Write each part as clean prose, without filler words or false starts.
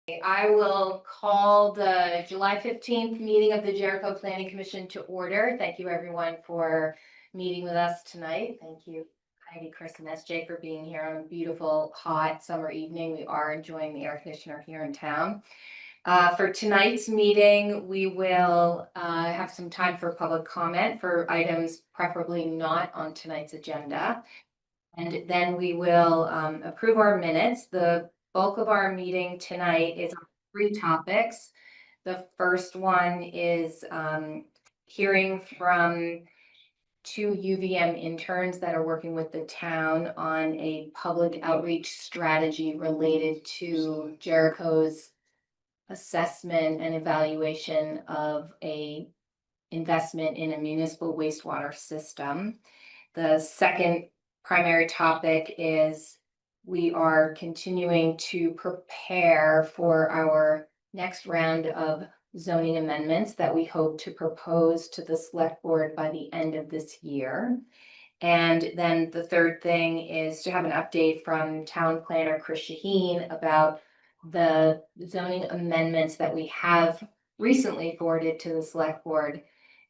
I will call the July 15th meeting of the Jericho Planning Commission to order. Thank you everyone for meeting with us tonight. Thank you, Heidi, Chris, and SJ for being here on a beautiful, hot summer evening. We are enjoying the air conditioner here in town. For tonight's meeting, we will have some time for public comment for items preferably not on tonight's agenda. And then we will approve our minutes. The bulk of our meeting tonight is on 3 topics. The first one is hearing from 2 UVM interns that are working with the town on a public outreach strategy related to Jericho's assessment and evaluation of a investment in a municipal wastewater system. The second primary topic is we are continuing to prepare for our next round of zoning amendments that we hope to propose to the select board by the end of this year. And then the third thing is to have an update from town planner Chris Shaheen about the zoning amendments that we have recently forwarded to the select board.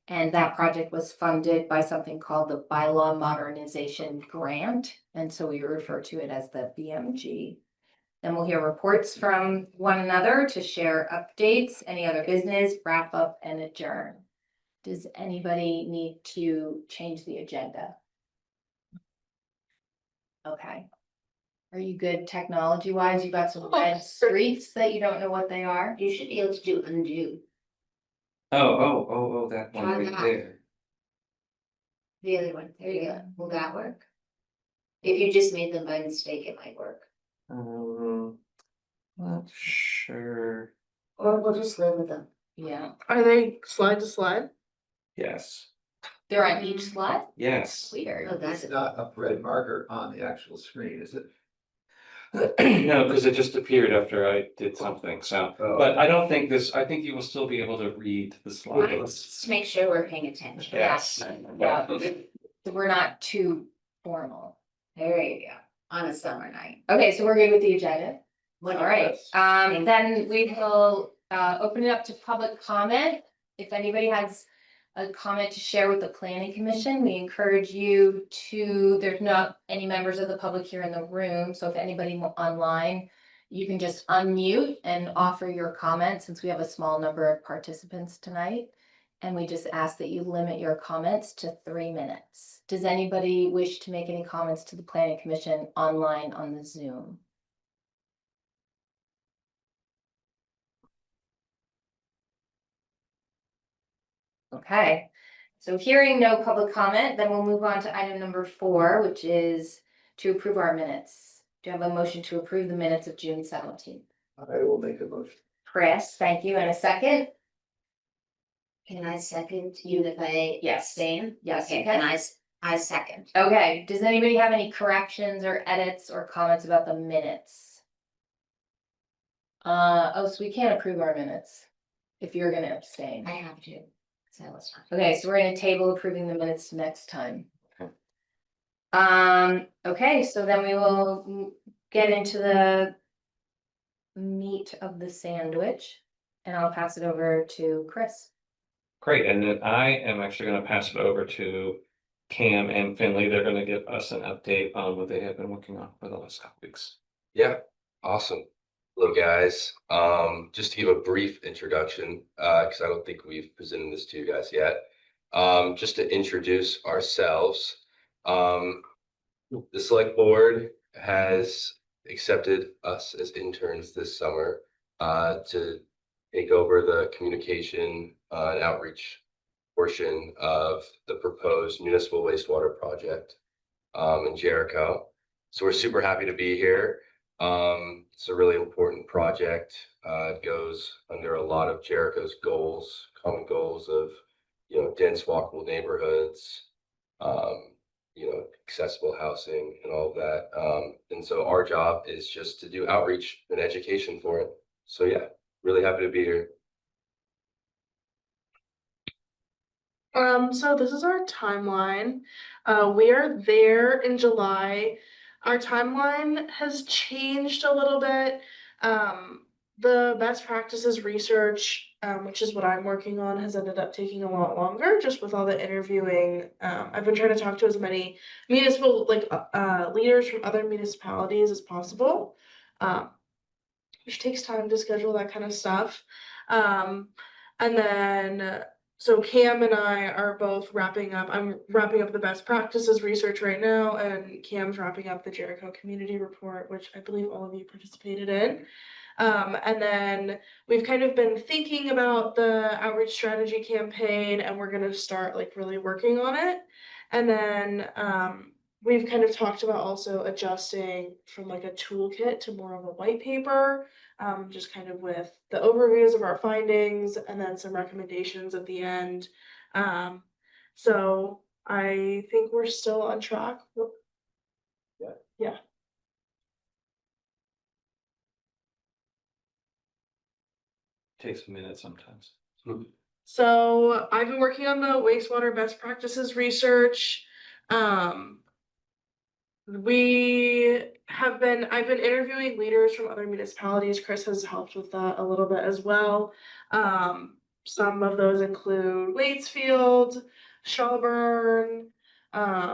And that project was funded by something called the Bylaw Modernization Grant. And so we refer to it as the BMG. Then we'll hear reports from one another to share updates, any other business, wrap up, and adjourn. Does anybody need to change the agenda? Okay. Are you good technology wise? You got some red streaks that you don't know what they are? You should be able to do undo. Oh, that one right there. The other one, there you go. Will that work? If you just made them by mistake, it might work. Not sure. Or we'll just live with them. Yeah. Are they slide to slide? Yes. They're on each slide? Yes. Weird. Oh, that's It's not a red marker on the actual screen, is it? No, because it just appeared after I did something, so, Oh. but I don't think this, I think you will still be able to read the slides. Just to make sure we're paying attention. Yes. Yeah. So we're not too formal. There you go. On a summer night. Okay, so we're good with the agenda. All right, Wonderful. then we will open it up to public comment. If anybody has a comment to share with the planning commission, we encourage you to, there's not any members of the public here in the room, so if anybody online, you can just unmute and offer your comment since we have a small number of participants tonight. And we just ask that you limit your comments to 3 minutes. Does anybody wish to make any comments to the planning commission online on the Zoom? Okay, so hearing no public comment, then we'll move on to item number 4, which is to approve our minutes. Do you have a motion to approve the minutes of June 17th? I will make a motion. Chris, thank you. And a second? Can I second you if I abstain? Yes, Okay, you can. and I second. Okay, does anybody have any corrections or edits or comments about the minutes? Oh, so we can't approve our minutes if you're gonna abstain. I have to. So it's fine. Okay, so we're gonna table approving the minutes to next time. Okay. Okay, so then we will get into the meat of the sandwich, and I'll pass it over to Chris. Great, and then I am actually gonna pass it over to Cam and Finley. They're gonna give us an update on what they have been working on for the last couple weeks. Yeah, awesome. Hello, guys. Just to give a brief introduction, because I don't think we've presented this to you guys yet. Just to introduce ourselves, the select board has accepted us as interns this summer to take over the communication and outreach portion of the proposed municipal wastewater project in Jericho. So we're super happy to be here. It's a really important project. It goes under a lot of Jericho's goals, common goals of, dense walkable neighborhoods, accessible housing and all of that. And so our job is just to do outreach and education for it. So yeah, really happy to be here. So this is our timeline. We are there in July. Our timeline has changed a little bit. the best practices research, which is what I'm working on, has ended up taking a lot longer, just with all the interviewing. I've been trying to talk to as many municipal, leaders from other municipalities as possible, which takes time to schedule that kind of stuff. And then, so Cam and I are both wrapping up. I'm wrapping up the best practices research right now, and Cam's wrapping up the Jericho Community Report, which I believe all of you participated in. And then we've kind of been thinking about the outreach strategy campaign, and we're gonna start like really working on it. And then we've kind of talked about also adjusting from like a toolkit to more of a white paper, just kind of with the overviews of our findings and then some recommendations at the end. So I think we're still on track. Yeah. Takes a minute sometimes. So I've been working on the wastewater best practices research. I've been interviewing leaders from other municipalities. Chris has helped with that a little bit as well. Some of those include Waitsfield, Shelburne,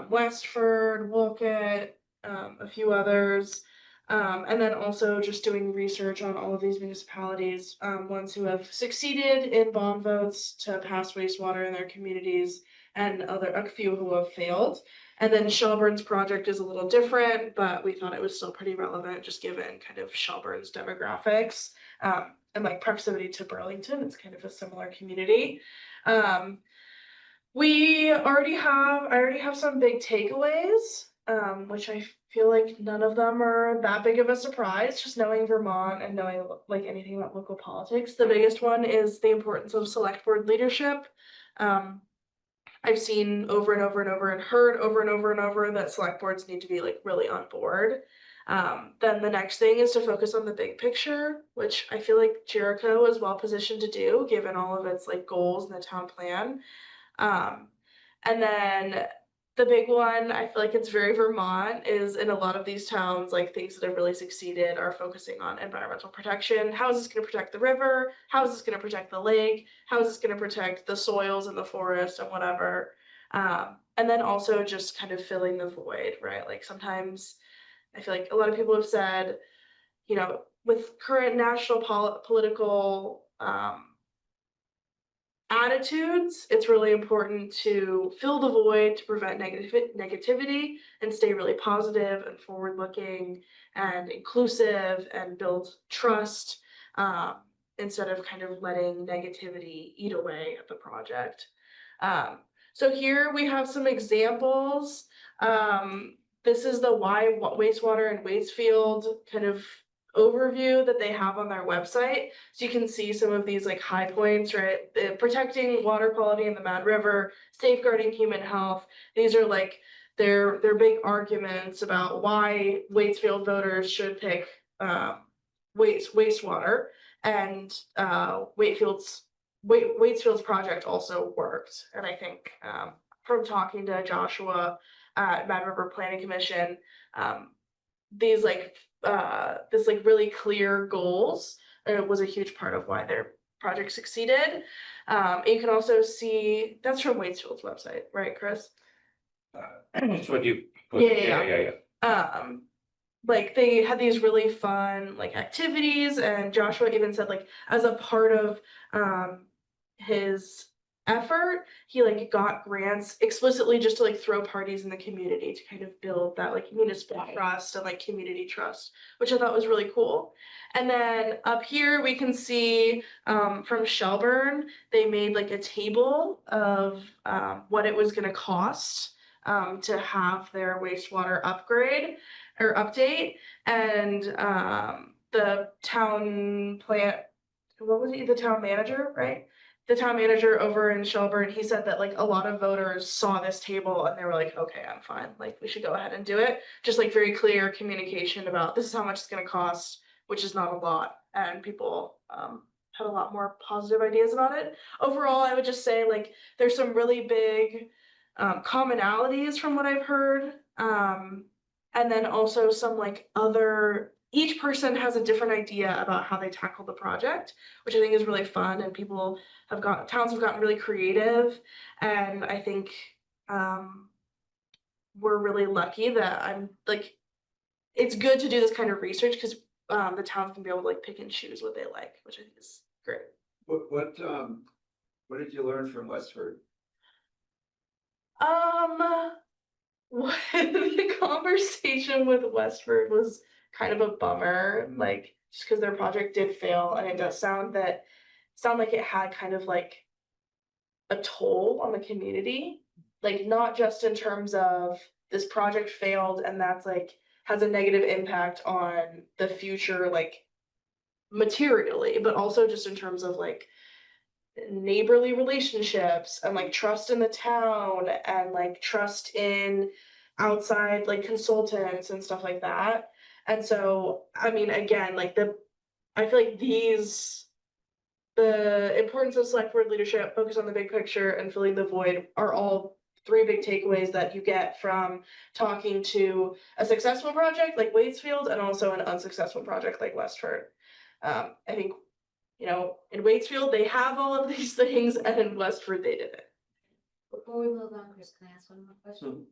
Westford, Wolcott, a few others. And then also just doing research on all of these municipalities, ones who have succeeded in bond votes to pass wastewater in their communities, and a few who have failed. And then Shelburne's project is a little different, but we thought it was still pretty relevant, just given kind of Shelburne's demographics, and like proximity to Burlington. It's kind of a similar community. I already have some big takeaways, which I feel like none of them are that big of a surprise, just knowing Vermont and knowing like anything about local politics. The biggest one is the importance of select board leadership. I've seen over and over and over and heard over and over and over that select boards need to be like really on board. Then the next thing is to focus on the big picture, which I feel like Jericho is well positioned to do given all of its like goals in the town plan. And then the big one, I feel like it's very Vermont, is in a lot of these towns, like things that have really succeeded are focusing on environmental protection. How is this going to protect the river? How is this going to protect the lake? How is this going to protect the soils and the forest and whatever? And then also just kind of filling the void, right? Like sometimes I feel like a lot of people have said, with current national political attitudes, it's really important to fill the void to prevent negativity and stay really positive and forward looking and inclusive and build trust, instead of kind of letting negativity eat away at the project. So here we have some examples. This is the wastewater and Wastefield kind of overview that they have on their website. So you can see some of these like high points, right? Protecting water quality in the Mad River, safeguarding human health. These are like their big arguments about why Waitsfield voters should pick wastewater, and Waitsfield's project also worked. And I think from talking to Joshua at Mad River Planning Commission, these this like really clear goals was a huge part of why their project succeeded. And you can also see that's from Waitsfield's website, right, Chris? That's what you put. Yeah. Like they had these really fun like activities, and Joshua even said like as a part of his effort, he like got grants explicitly just to like throw parties in the community to kind of build that like municipal trust and like community trust, which I thought was really cool. And then up here we can see from Shelburne, they made like a table of what it was going to cost to have their wastewater upgrade or update, and the town the town manager, right? The town manager over in Shelburne, he said that like a lot of voters saw this table and they were like, okay, I'm fine. Like we should go ahead and do it. Just like very clear communication about this is how much it's going to cost, which is not a lot. And people had a lot more positive ideas about it. Overall, I would just say like there's some really big commonalities from what I've heard. And then also some like other each person has a different idea about how they tackle the project, which I think is really fun, and towns have gotten really creative, and I think we're really lucky that it's good to do this kind of research because the towns can be able to like pick and choose what they like, which I think is great. What did you learn from Westford? The conversation with Westford was kind of a bummer, like just because their project did fail, and it does sound like it had kind of like a toll on the community, like not just in terms of this project failed and that's like has a negative impact on the future, like materially, but also just in terms of like neighborly relationships and like trust in the town and like trust in outside like consultants and stuff like that. And so, I mean, again, I feel like the importance of select board leadership, focus on the big picture, and filling the void are all three big takeaways that you get from talking to a successful project like Waitsfield and also an unsuccessful project like Westford. I think, in Waitsfield, they have all of these things, and in Westford, they didn't. Before we move on, Chris, can I ask one more question?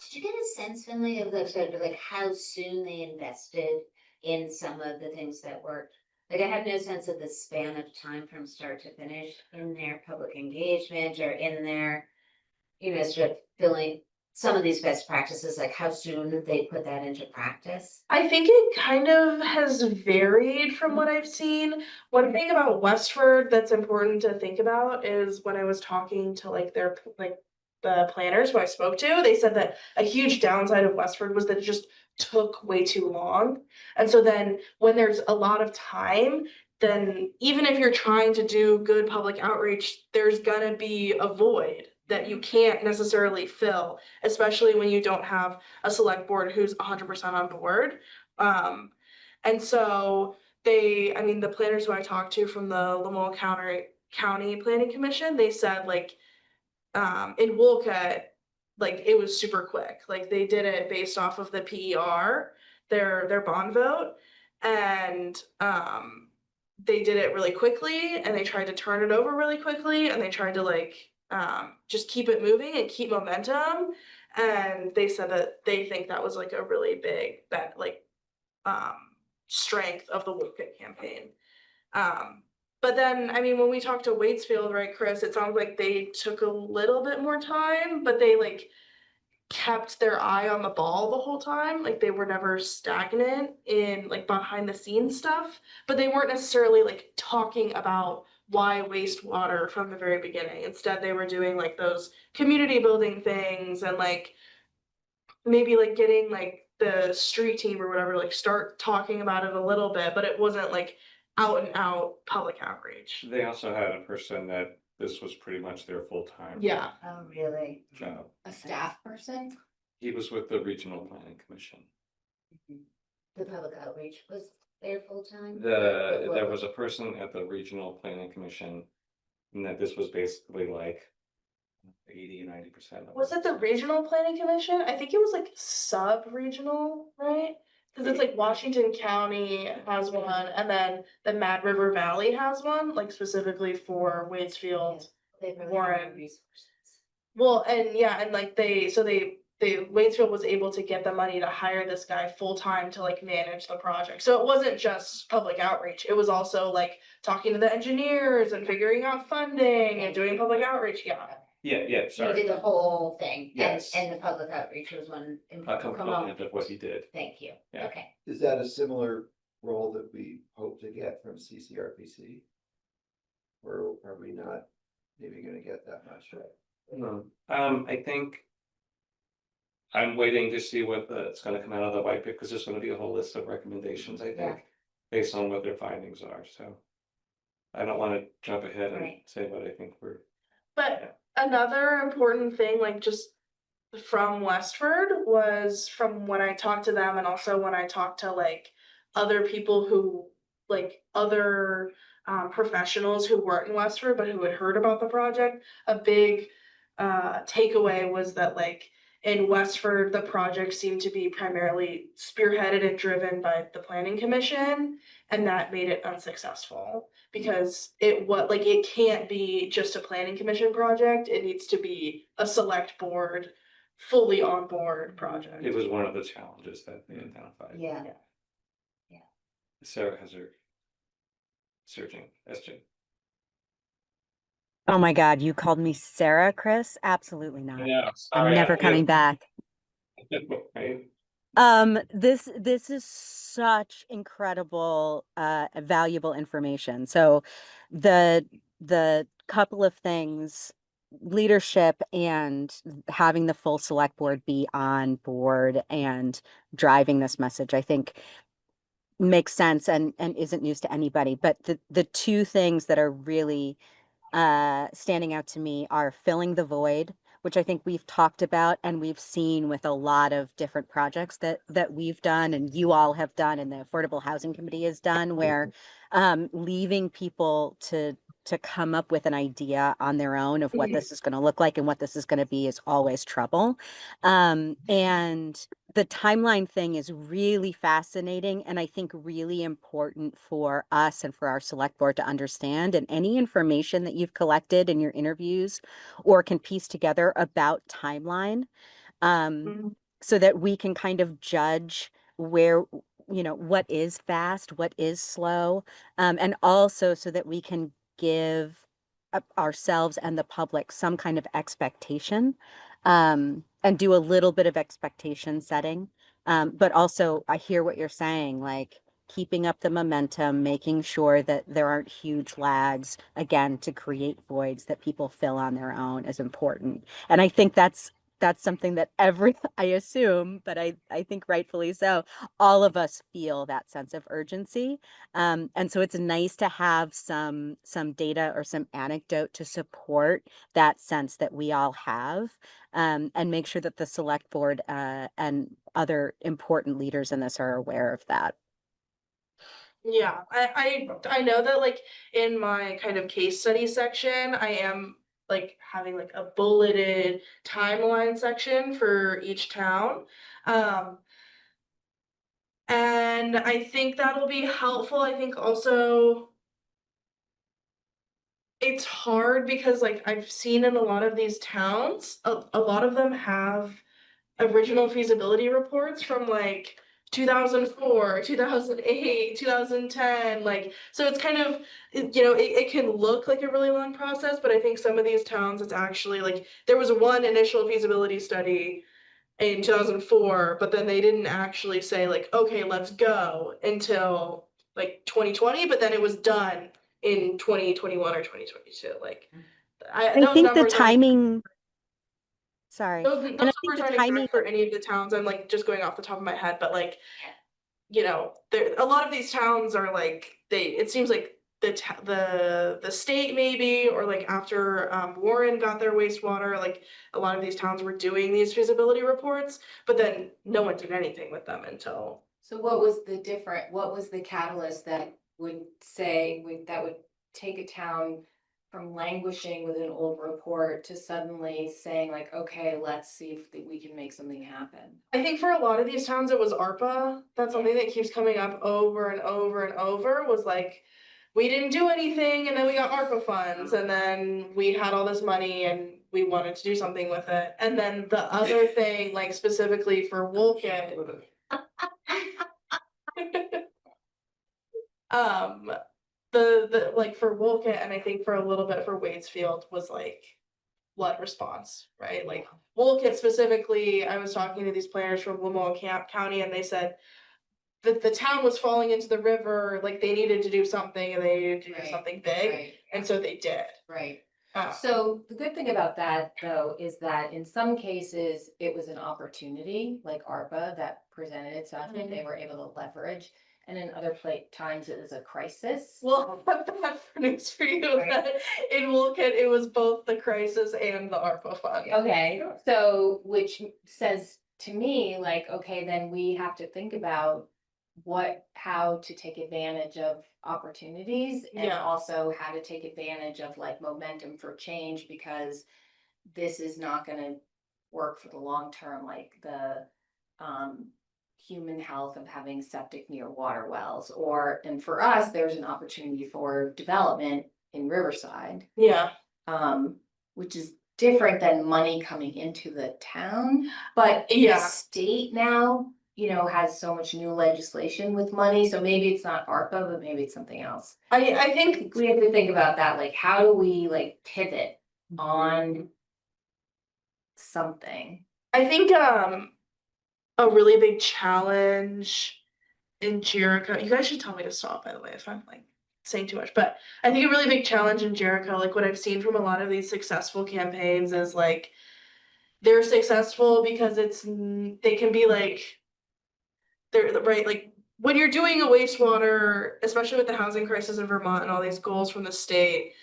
Did you get a sense, Finley, of sort of like how soon they invested in some of the things that worked? Like I have no sense of the span of time from start to finish in their public engagement or in their, sort of filling some of these best practices, like how soon they put that into practice. I think it kind of has varied from what I've seen. One thing about Westford that's important to think about is when I was talking to the planners who I spoke to, they said that a huge downside of Westford was that it just took way too long. And so then when there's a lot of time, then even if you're trying to do good public outreach, there's gonna be a void that you can't necessarily fill, especially when you don't have a select board who's 100% on board. And so the planners who I talked to from the Lamoille County Planning Commission, they said in Wolcott, it was super quick. Like they did it based off of the PER, their bond vote, and they did it really quickly, and they tried to turn it over really quickly, and they tried to just keep it moving and keep momentum. And they said that they think that was a really big strength of the Wolcott campaign. But then, when we talked to Waitsfield, right, Chris, it sounds like they took a little bit more time, but they kept their eye on the ball the whole time. Like they were never stagnant in behind the scenes stuff, but they weren't necessarily talking about why wastewater from the very beginning. Instead, they were doing those community building things and maybe getting the street team or whatever, start talking about it a little bit, but it wasn't out and out public outreach. They also had a person that this was pretty much their full-time. Yeah. Oh, really? Job. A staff person? He was with the Regional Planning Commission. The public outreach was there full time? There was a person at the Regional Planning Commission, and that this was basically 80-90% of Was it the regional planning commission? I think it was sub-regional, right? Because it's Washington County has one, and then the Mad River Valley has one, specifically for Waitsfield. They really Warren. have resources. Well, and yeah, and Waitsfield was able to get the money to hire this guy full time to manage the project. So it wasn't just public outreach. It was also talking to the engineers and figuring out funding and doing public outreach. Yeah. Yeah, You sorry. did the whole thing. Yes. And the public outreach was one A important component of what he did. Thank you. Yeah. Okay. Is that a similar role that we hope to get from CCRPC? Or are we not maybe gonna get that much? I think I'm waiting to see what it's gonna come out of the white paper, because there's gonna be a whole list of recommendations, I think, based on what their findings are, so. I don't wanna jump ahead and Right. say what I think we're. But another important thing, just from Westford, was from when I talked to them, and also when I talked to other people who other professionals who weren't in Westford but who had heard about the project. A big takeaway was that In Westford, the project seemed to be primarily spearheaded and driven by the planning commission, and that made it unsuccessful because it can't be just a planning commission project. It needs to be a select board, fully on board project. It was one of the challenges that they identified. Yeah. Sarah has her searching, SJ. Oh my God, you called me Sarah, Chris? Absolutely not. Yeah, I'm never coming back. Right? This is such incredible, valuable information. So the couple of things, leadership and having the full select board be on board and driving this message, I think makes sense and isn't news to anybody. But the two things that are really standing out to me are filling the void, which I think we've talked about and we've seen with a lot of different projects that we've done and you all have done and the Affordable Housing Committee has done, where leaving people to come up with an idea on their own of what this is going to look like and what this is going to be is always trouble. And the timeline thing is really fascinating and I think really important for us and for our select board to understand. And any information that you've collected in your interviews or can piece together about timeline, so that we can kind of judge where, what is fast, what is slow, and also so that we can give ourselves and the public some kind of expectation, and do a little bit of expectation setting. But also I hear what you're saying, like keeping up the momentum, making sure that there aren't huge lags, again, to create voids that people fill on their own is important. And I think that's something that I assume, but I think rightfully so, all of us feel that sense of urgency. And so it's nice to have some data or some anecdote to support that sense that we all have, and make sure that the select board and other important leaders in this are aware of that. Yeah, I know that like in my kind of case study section, I am like having like a bulleted timeline section for each town. And I think that'll be helpful. I think also it's hard because like I've seen in a lot of these towns, a lot of them have original feasibility reports from like 2004, 2008, 2010, like, so it's kind of, it can look like a really long process, but I think some of these towns, it's actually like, there was one initial feasibility study in 2004, but then they didn't actually say like, okay, let's go until like 2020, but then it was done in 2021 or 2022. Like, I those think the numbers aren't, timing, sorry, those and I think numbers the aren't timing, exact for any of the towns. I'm like just going off the top of my head, but like, there a lot of these towns are like it seems like the state maybe, or like after Warren got their wastewater, like a lot of these towns were doing these feasibility reports, but then no one did anything with them until. So what was the catalyst that would take a town from languishing with an old report to suddenly saying like, okay, let's see if we can make something happen? I think for a lot of these towns, it was ARPA. That's something that keeps coming up over and over and over, was like, we didn't do anything and then we got ARPA funds and then we had all this money and we wanted to do something with it. And then the other thing, like specifically for Wolcott, the like for Wolcott, and I think for a little bit for Waitsfield, was like flood response, right? Like Wolcott specifically, I was talking to these players from Lamoille County and they said that the town was falling into the river, like they needed to do something and they needed to do something big. Right. And so they did. Right. So the good thing about that though is that in some cases it was an opportunity, like ARPA, that presented itself and they were able to leverage. And in other times it was a crisis. Well, that's news for you. Right. That in Wolcott, it was both the crisis and the ARPA fund. Okay, so which says to me, like, okay, then we have to think about how to take advantage of opportunities and Yeah. also how to take advantage of like momentum for change, because this is not gonna work for the long term, like the human health of having septic near water wells, and for us, there's an opportunity for development in Riverside, Yeah. which is different than money coming into the town, but the Yeah. state now, has so much new legislation with money, so maybe it's not ARPA, but maybe it's something else. I I think think we have to think about that, like, how do we like pivot on something? I think a really big challenge in Jericho. You guys should tell me to stop, by the way, if I'm like saying too much. But I think a really big challenge in Jericho, like what I've seen from a lot of these successful campaigns, is like they're successful because they can be like they're right, like when you're doing a wastewater, especially with the housing crisis in Vermont and all these goals from the state,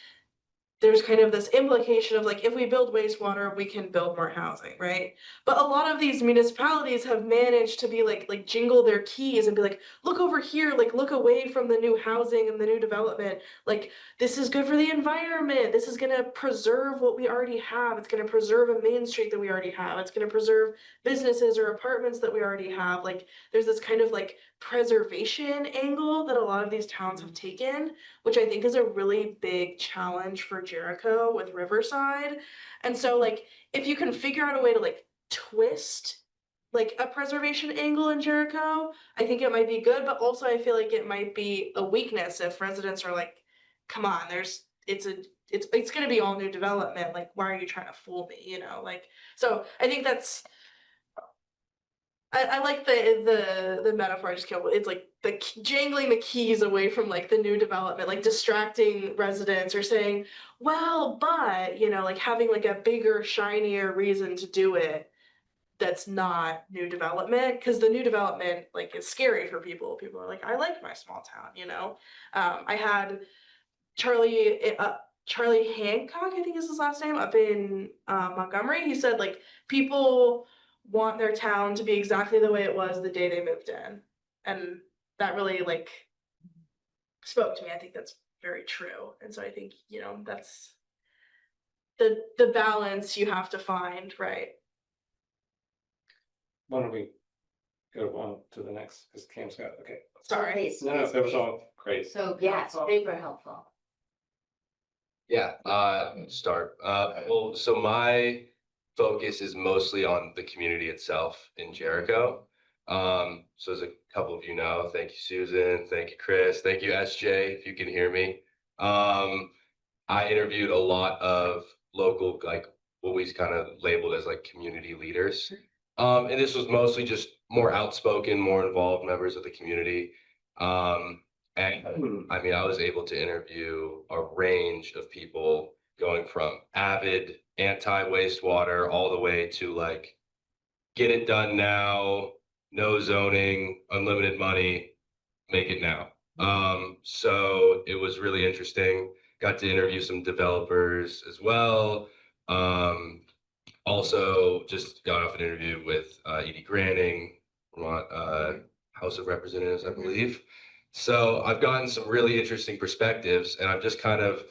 there's kind of this implication of like, if we build wastewater, we can build more housing, right? But a lot of these municipalities have managed to be like jingle their keys and be like, look over here, like look away from the new housing and the new development. Like, this is good for the environment. This is gonna preserve what we already have. It's gonna preserve a main street that we already have. It's gonna preserve businesses or apartments that we already have. Like, there's this kind of like preservation angle that a lot of these towns have taken, which I think is a really big challenge for Jericho with Riverside. And so like if you can figure out a way to like twist like a preservation angle in Jericho, I think it might be good, but also I feel like it might be a weakness if residents are like, come on, it's going to be all new development, like why are you trying to fool me, like. So I think that's I like the metaphor I just came up with. It's like jangling the keys away from like the new development, like distracting residents or saying, well, but like having like a bigger, shinier reason to do it that's not new development, because the new development like is scary for people. People are like, I like my small town. I had Charlie Hancock, I think is his last name, up in Montgomery. He said like people want their town to be exactly the way it was the day they moved in, and that really like spoke to me. I think that's very true, and so I think that's the balance you have to find, right? Why don't we go on to the next, because Cam's got, okay. Sorry. Please, No, please, that was please. all great. So, Yeah, it's super helpful. Yeah, start. Well, so my focus is mostly on the community itself in Jericho. So as a couple of thank you, Susan, thank you, Chris, thank you, SJ, if you can hear me. I interviewed a lot of local, like what we kind of labeled as like community leaders. And this was mostly just more outspoken, more involved members of the community. And I mean, I was able to interview a range of people going from avid anti-wastewater all the way to like, get it done now, no zoning, unlimited money, make it now. So it was really interesting. Got to interview some developers as well. Also just got off an interview with Edie Granning, Vermont House of Representatives, I believe. So I've gotten some really interesting perspectives, and I'm just kind of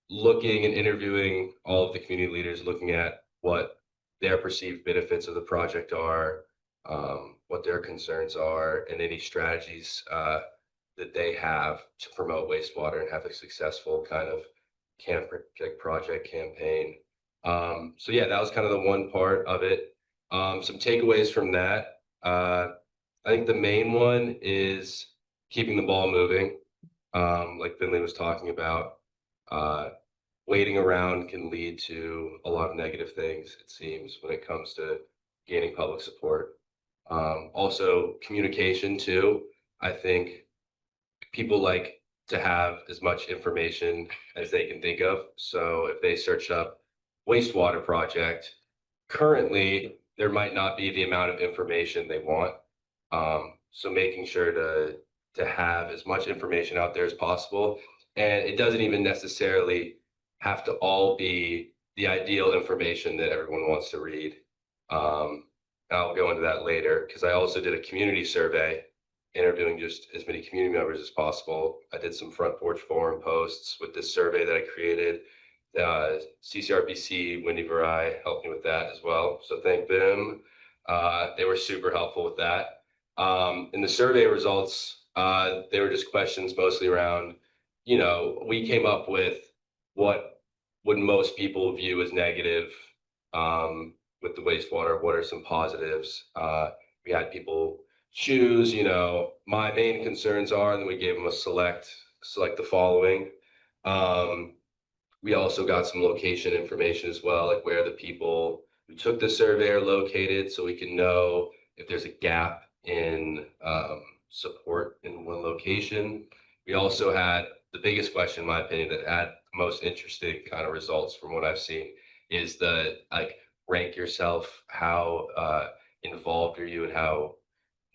looking and interviewing all of the community leaders, looking at what their perceived benefits of the project are, what their concerns are, and any strategies that they have to promote wastewater and have a successful kind of project campaign. So yeah, that was kind of the one part of it. Some takeaways from that. I think the main one is keeping the ball moving. Like Finley was talking about, waiting around can lead to a lot of negative things, it seems, when it comes to gaining public support. Also communication too. I think people like to have as much information as they can think of. So if they search up wastewater project, currently there might not be the amount of information they want. So making sure to have as much information out there as possible. And it doesn't even necessarily have to all be the ideal information that everyone wants to read. I'll go into that later because I also did a community survey interviewing just as many community members as possible. I did some front porch forum posts with this survey that I created CCRBC, Wendy Varai helped me with that as well. So thank them. They were super helpful with that. In the survey results, they were just questions mostly around, we came up with what would most people view as negative with the wastewater. What are some positives? We had people choose, my main concerns are, and then we gave them a select the following. We also got some location information as well, like where the people who took the survey are located, so we can know if there's a gap in support in one location. We also had the biggest question, in my opinion, that had the most interesting kind of results from what I've seen is the rank yourself. How involved are you and how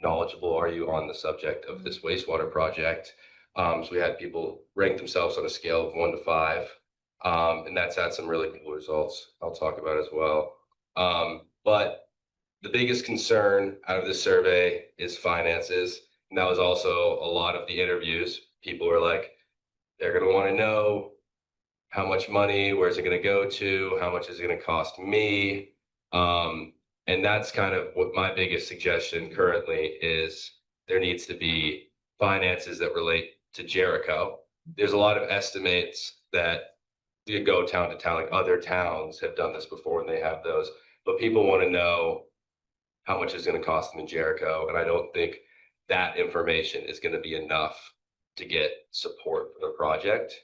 knowledgeable are you on the subject of this wastewater project? So we had people rank themselves on a scale of 1 to 5. And that's had some really cool results I'll talk about as well. But the biggest concern out of this survey is finances. And that was also a lot of the interviews. People were like, they're going to want to know how much money, where's it going to go to, how much is it going to cost me? And that's kind of what my biggest suggestion currently is. There needs to be finances that relate to Jericho. There's a lot of estimates that you go town to town, like other towns have done this before and they have those, but people want to know how much it's going to cost them in Jericho. And I don't think that information is going to be enough to get support for the project.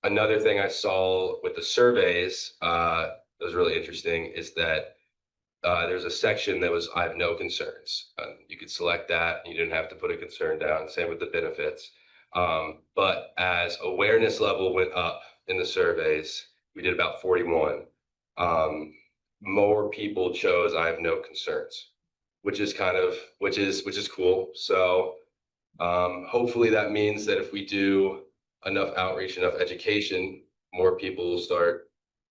Another thing I saw with the surveys that was really interesting is that there's a section that was, I have no concerns. You could select that and you didn't have to put a concern down. Same with the benefits. But as awareness level went up in the surveys, we did about 41. More people chose I have no concerns, which is cool. So hopefully that means that if we do enough outreach, enough education, more people will start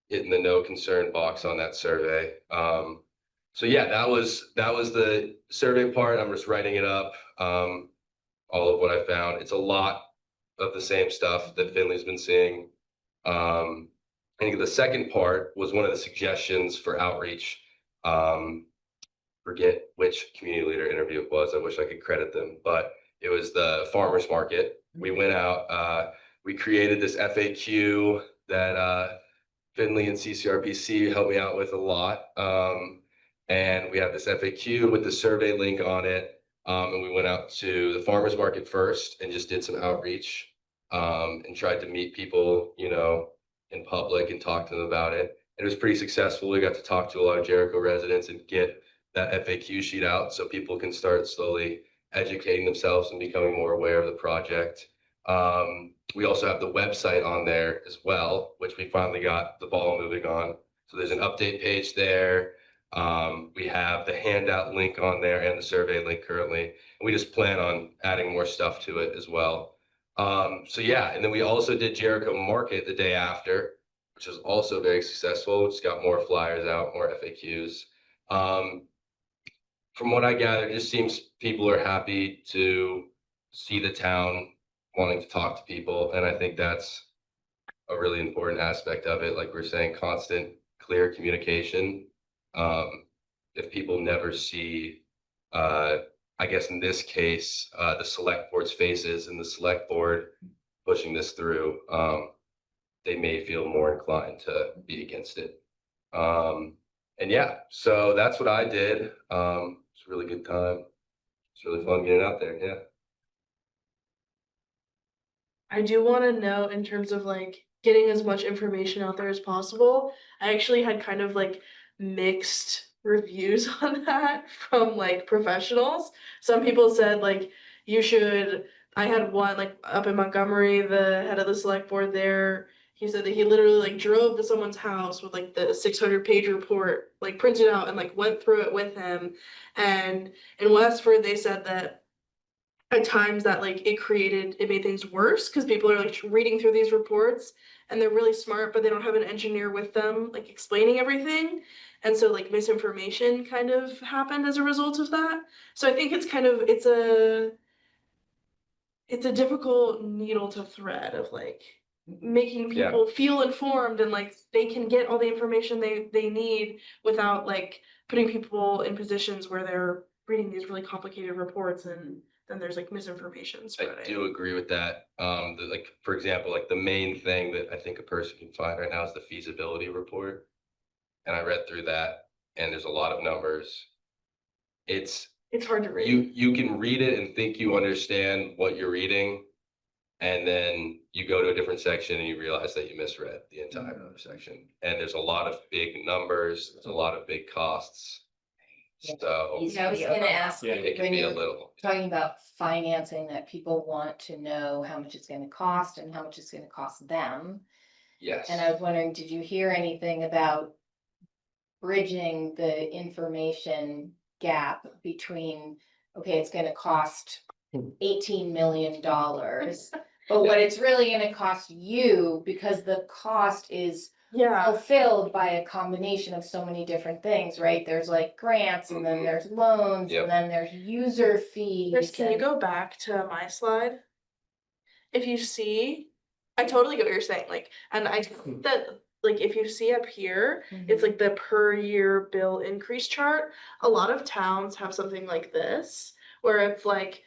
hitting the no concern box on that survey. So yeah, that was the survey part. I'm just writing it up. All of what I found. It's a lot of the same stuff that Finley's been seeing. I think the second part was one of the suggestions for outreach. Forget which community leader interview it was. I wish I could credit them, but it was the farmers market. We went out, we created this FAQ that Finley and CCRPC helped me out with a lot. And we have this FAQ with the survey link on it. And we went out to the farmers market first and just did some outreach and tried to meet people, in public and talk to them about it. And it was pretty successful. We got to talk to a lot of Jericho residents and get that FAQ sheet out so people can start slowly educating themselves and becoming more aware of the project. We also have the website on there as well, which we finally got the ball moving on. So there's an update page there. We have the handout link on there and the survey link currently. And we just plan on adding more stuff to it as well. So yeah, and then we also did Jericho Market the day after, which was also very successful. Just got more flyers out, more FAQs. From what I gather, it just seems people are happy to see the town wanting to talk to people. And I think that's a really important aspect of it. Like we're saying, constant, clear communication. If people never see, I guess in this case, the select board's faces and the select board pushing this through, they may feel more inclined to be against it. And yeah, so that's what I did. It's a really good time. It's really fun getting out there. Yeah. I do want to know in terms of getting as much information out there as possible. I actually had kind of mixed reviews on that from professionals. Some people said you should. I had one up in Montgomery, the head of the select board there. He said that he literally drove to someone's house with the 600-page report printed out and went through it with him. And in Westford, they said that at times that it made things worse because people are reading through these reports and they're really smart, but they don't have an engineer with them explaining everything. And so misinformation kind of happened as a result of that. So I think it's a difficult needle to thread of making Yeah. people feel informed and like they can get all the information they need without like putting people in positions where they're reading these really complicated reports and then there's like misinformation I spreading. do agree with that. Like, for example, like the main thing that I think a person can find right now is the feasibility report. And I read through that and there's a lot of numbers. It's, It's hard to read. you can read it and think you understand what you're reading. And then you go to a different section and you realize that you misread the entire other section. And there's a lot of big numbers, there's a lot of big costs. So Yeah, I was gonna ask you, Yeah, it can when be a you're little, talking about financing, that people want to know how much it's gonna cost and how much it's gonna cost them. yes. And I was wondering, did you hear anything about bridging the information gap between, okay, it's gonna cost $18 million, but what it's really gonna cost you, because the cost is Yeah. fulfilled by a combination of so many different things, right? There's like grants, and then Mhm. there's loans, Yep. and then there's user fees. Chris, can you and- go back to my slide? If you see, I totally get what you're saying, like, and I think that, like, if you see up here, it's like the per year bill increase chart. A lot of towns have something like this, where it's like,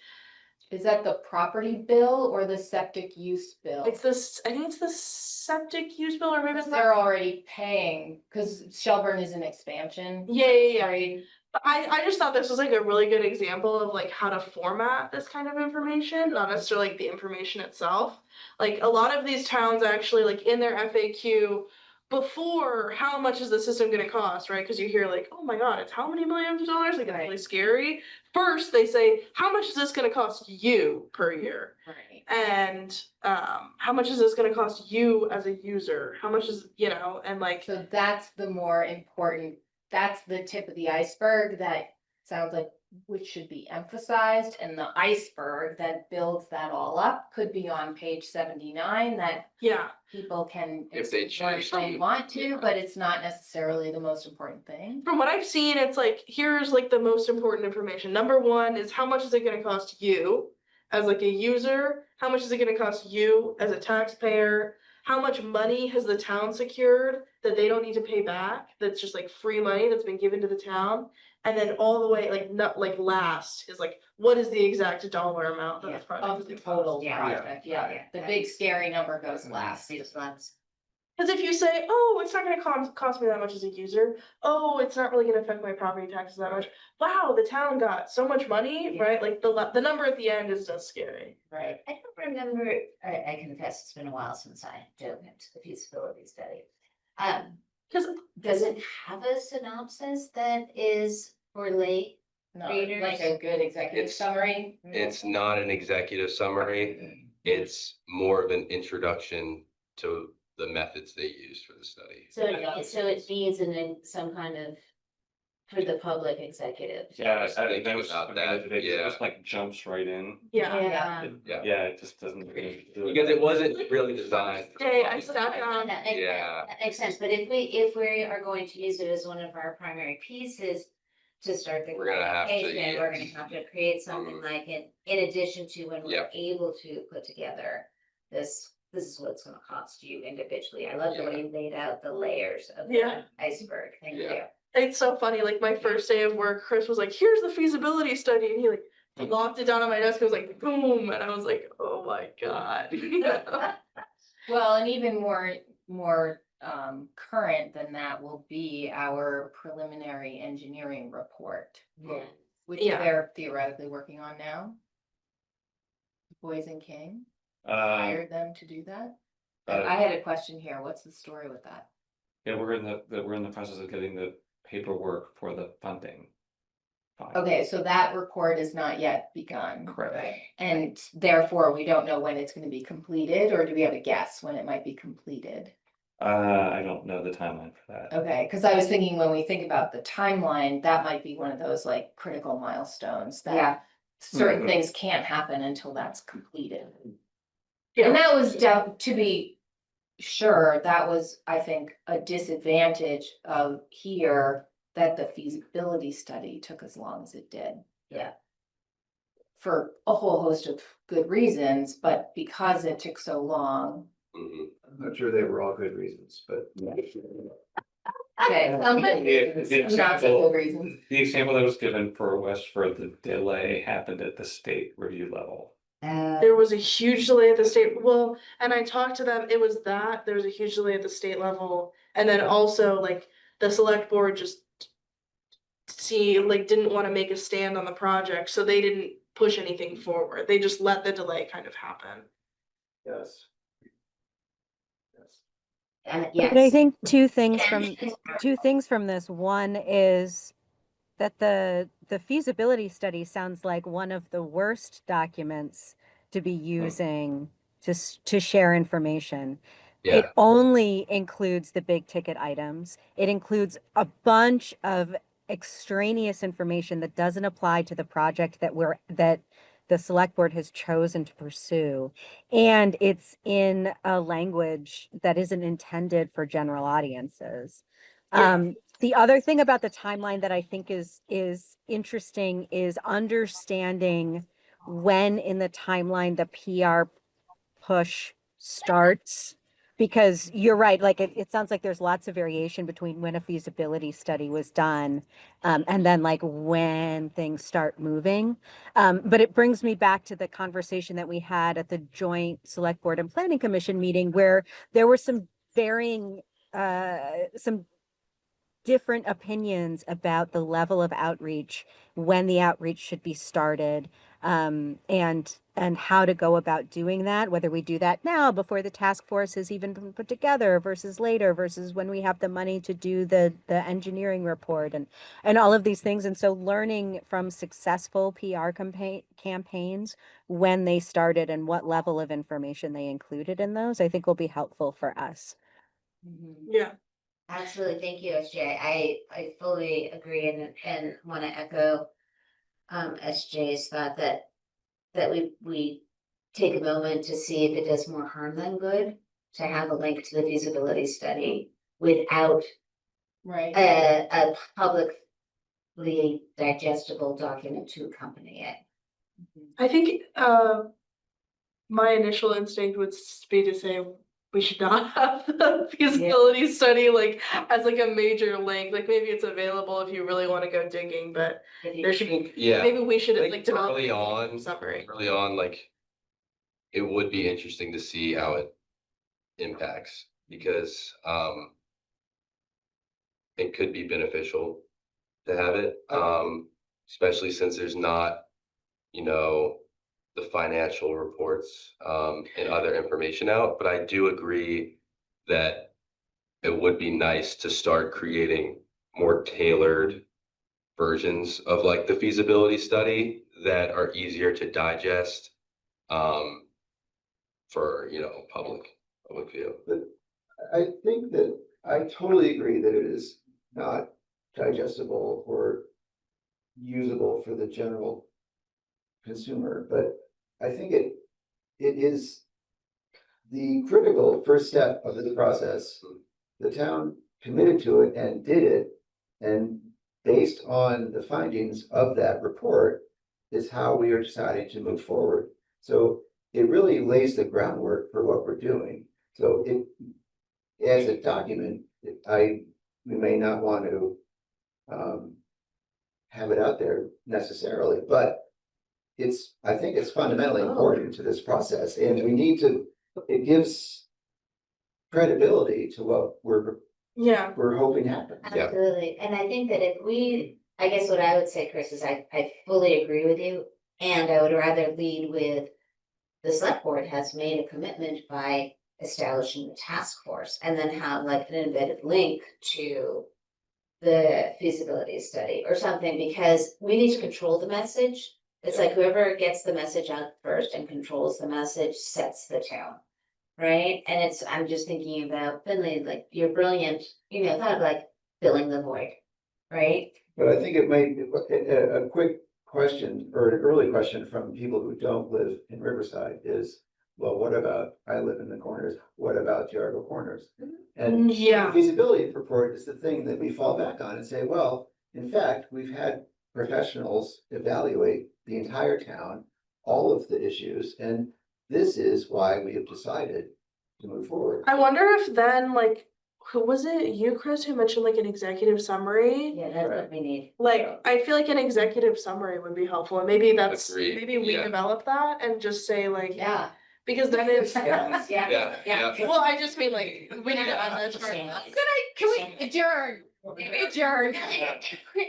Is that the property bill or the septic use bill? it's this, I think it's the septic use bill, or maybe it's Because not. they're already paying, because Shelburne is an expansion. Yeah. Right? But I just thought this was like a really good example of like how to format this kind of information, not necessarily like the information itself. Like a lot of these towns actually like in their FAQ before, how much is the system gonna cost, right? Because you hear like, oh my god, it's how many millions of dollars? Like it's really scary. First they say, how much is this gonna cost you per year? Right. And how much is this gonna cost you as a user? How much is, you know, and like, So that's the more important, that's the tip of the iceberg that sounds like which should be emphasized, and the iceberg that builds that all up could be on page 79 that yeah. people can If they explore choose if they to, want to, yeah. but it's not necessarily the most important thing. From what I've seen, it's like, here's like the most important information. Number one is how much is it gonna cost you as like a user? How much is it gonna cost you as a taxpayer? How much money has the town secured that they don't need to pay back? That's just like free money that's been given to the town. And then all the way, like, not like last is like, what is the exact dollar amount that this project Of is the gonna total cost? Yeah. project, yeah, the big scary number goes last. Cause if you say, oh, it's not gonna cost me that much as a user, oh, it's not really gonna affect my property taxes that much. Wow, the town got so much money, right? Like the number at the end is just scary. Right. I don't remember, I confess, it's been a while since I dove into the feasibility study. Cause Does it have a synopsis that is for lay? No, Readers. like a good executive It's- summary. It's not an executive summary. It's more of an introduction to the methods they used for the study. So it needs some kind of, for the public executive. Yeah, was I thinking was about looking that, at it, it yeah. just like jumps right in. yeah. Yeah. Yeah, it just doesn't. really do Because it wasn't really designed. Hey, I sat down. Yeah. That makes sense, but if we are going to use it as one of our primary pieces to start the We're gonna have to, communication, we're yes. gonna have to create something Mhm. like it, in addition to when we're Yep. able to put together this is what it's gonna cost you individually. I love the way you laid out the layers of Yeah. the iceberg. Thank Yeah. you. It's so funny, like my first day of work, Chris was like, here's the feasibility study, and he like locked it down on my desk, it was like boom, and I was like, oh my god. Well, and even more current than that will be our preliminary engineering report, Yeah. which Yeah. they're theoretically working on now. Boys and King hired them to do that. And I had a question here. What's the story with that? Yeah, we're in the process of getting the paperwork for the funding. Fine. Okay, so that report is not yet begun. Correct. And therefore, we don't know when it's gonna be completed, or do we have a guess when it might be completed? I don't know the timeline for that. Okay, cause I was thinking when we think about the timeline, that might be one of those like critical milestones that certain Mhm. things can't happen until that's completed. Yeah. And that was to be sure, that was, I think, a disadvantage of here that the feasibility study took as long as it did. Yeah. For a whole host of good reasons, but because it took so long, Mhm. I'm not sure they were all good reasons, but. Okay, sounds like The not so good reasons. the example that was given for the delay happened at the state review level. There was a huge delay at the state, well, and I talked to them, it was that, there was a huge delay at the state level. And then also like the select board just didn't want to make a stand on the project, so they didn't push anything forward. They just let the delay kind of happen. Yes. Yes. Yes. But I think two things And- from this. One is that the feasibility study sounds like one of the worst documents to be using to share information. It Yeah, only includes the big ticket items. It includes a bunch of extraneous information that doesn't apply to the project that the select board has chosen to pursue. And it's in a language that isn't intended for general audiences. The other thing about the timeline that I think is interesting is understanding when in the timeline the PR push starts. Because you're right, like it sounds like there's lots of variation between when a feasibility study was done, and then like when things start moving. But it brings me back to the conversation that we had at the joint select board and planning commission meeting where there were some varying, some different opinions about the level of outreach, when the outreach should be started, and how to go about doing that, whether we do that now before the task force has even been put together versus later versus when we have the money to do the engineering report and all of these things. And so learning from successful PR campaigns when they started and what level of information they included in those, I think will be helpful for us. Yeah. Absolutely, thank you, SJ. I fully agree and want to echo SJ's thought that we take a moment to see if it does more harm than good to have a link to the feasibility study without Right. a publicly digestible document to accompany it. I think my initial instinct would be to say we should not have the feasibility study like as like a major link. Like maybe it's available if you really want to go digging, but there should be, yeah. maybe we should I think like develop early a on, summary. like it would be interesting to see how it impacts because it could be beneficial to have it, especially since there's not, the financial reports and other information out. But I do agree that it would be nice to start creating more tailored versions of like the feasibility study that are easier to digest for public view. But I think that I totally agree that it is not digestible or usable for the general consumer, but I think it is the critical first step of the process. The town committed to it and did it, and based on the findings of that report is how we are deciding to move forward. So it really lays the groundwork for what we're doing. So it, as a document, we may not want to have it out there necessarily, but I think it's fundamentally important to this process, and we need to, it gives credibility to what we're hoping happens. Yeah. Absolutely, and I think that I guess what I would say, Chris, is I fully agree with you, and I would rather lead with the select board has made a commitment by establishing the task force and then have like an embedded link to the feasibility study or something, because we need to control the message. It's like whoever gets the message out first and controls the message sets the tone. Right? And I'm just thinking about Finley, like you're brilliant, kind of like filling the void, right? But I think it might, a quick question or an early question from people who don't live in Riverside is, well, what about, I live in the corners, what about Jericho Corners? And the feasibility report is the thing that we fall back on and say, well, in fact, we've had professionals evaluate the entire town, all of the issues, and this is why we have decided to move forward. I wonder if then, like, who was it? You, Chris, who mentioned like an executive summary? Yeah, that's what we need. Like, I feel like an executive summary would be helpful, and maybe that's, Agreed, maybe we yeah. develop that and just say like, Yeah. because then it's. Yeah, Yeah, yeah. Well, I just mean like, we need to add that to our. Can we adjourn? Adjourn.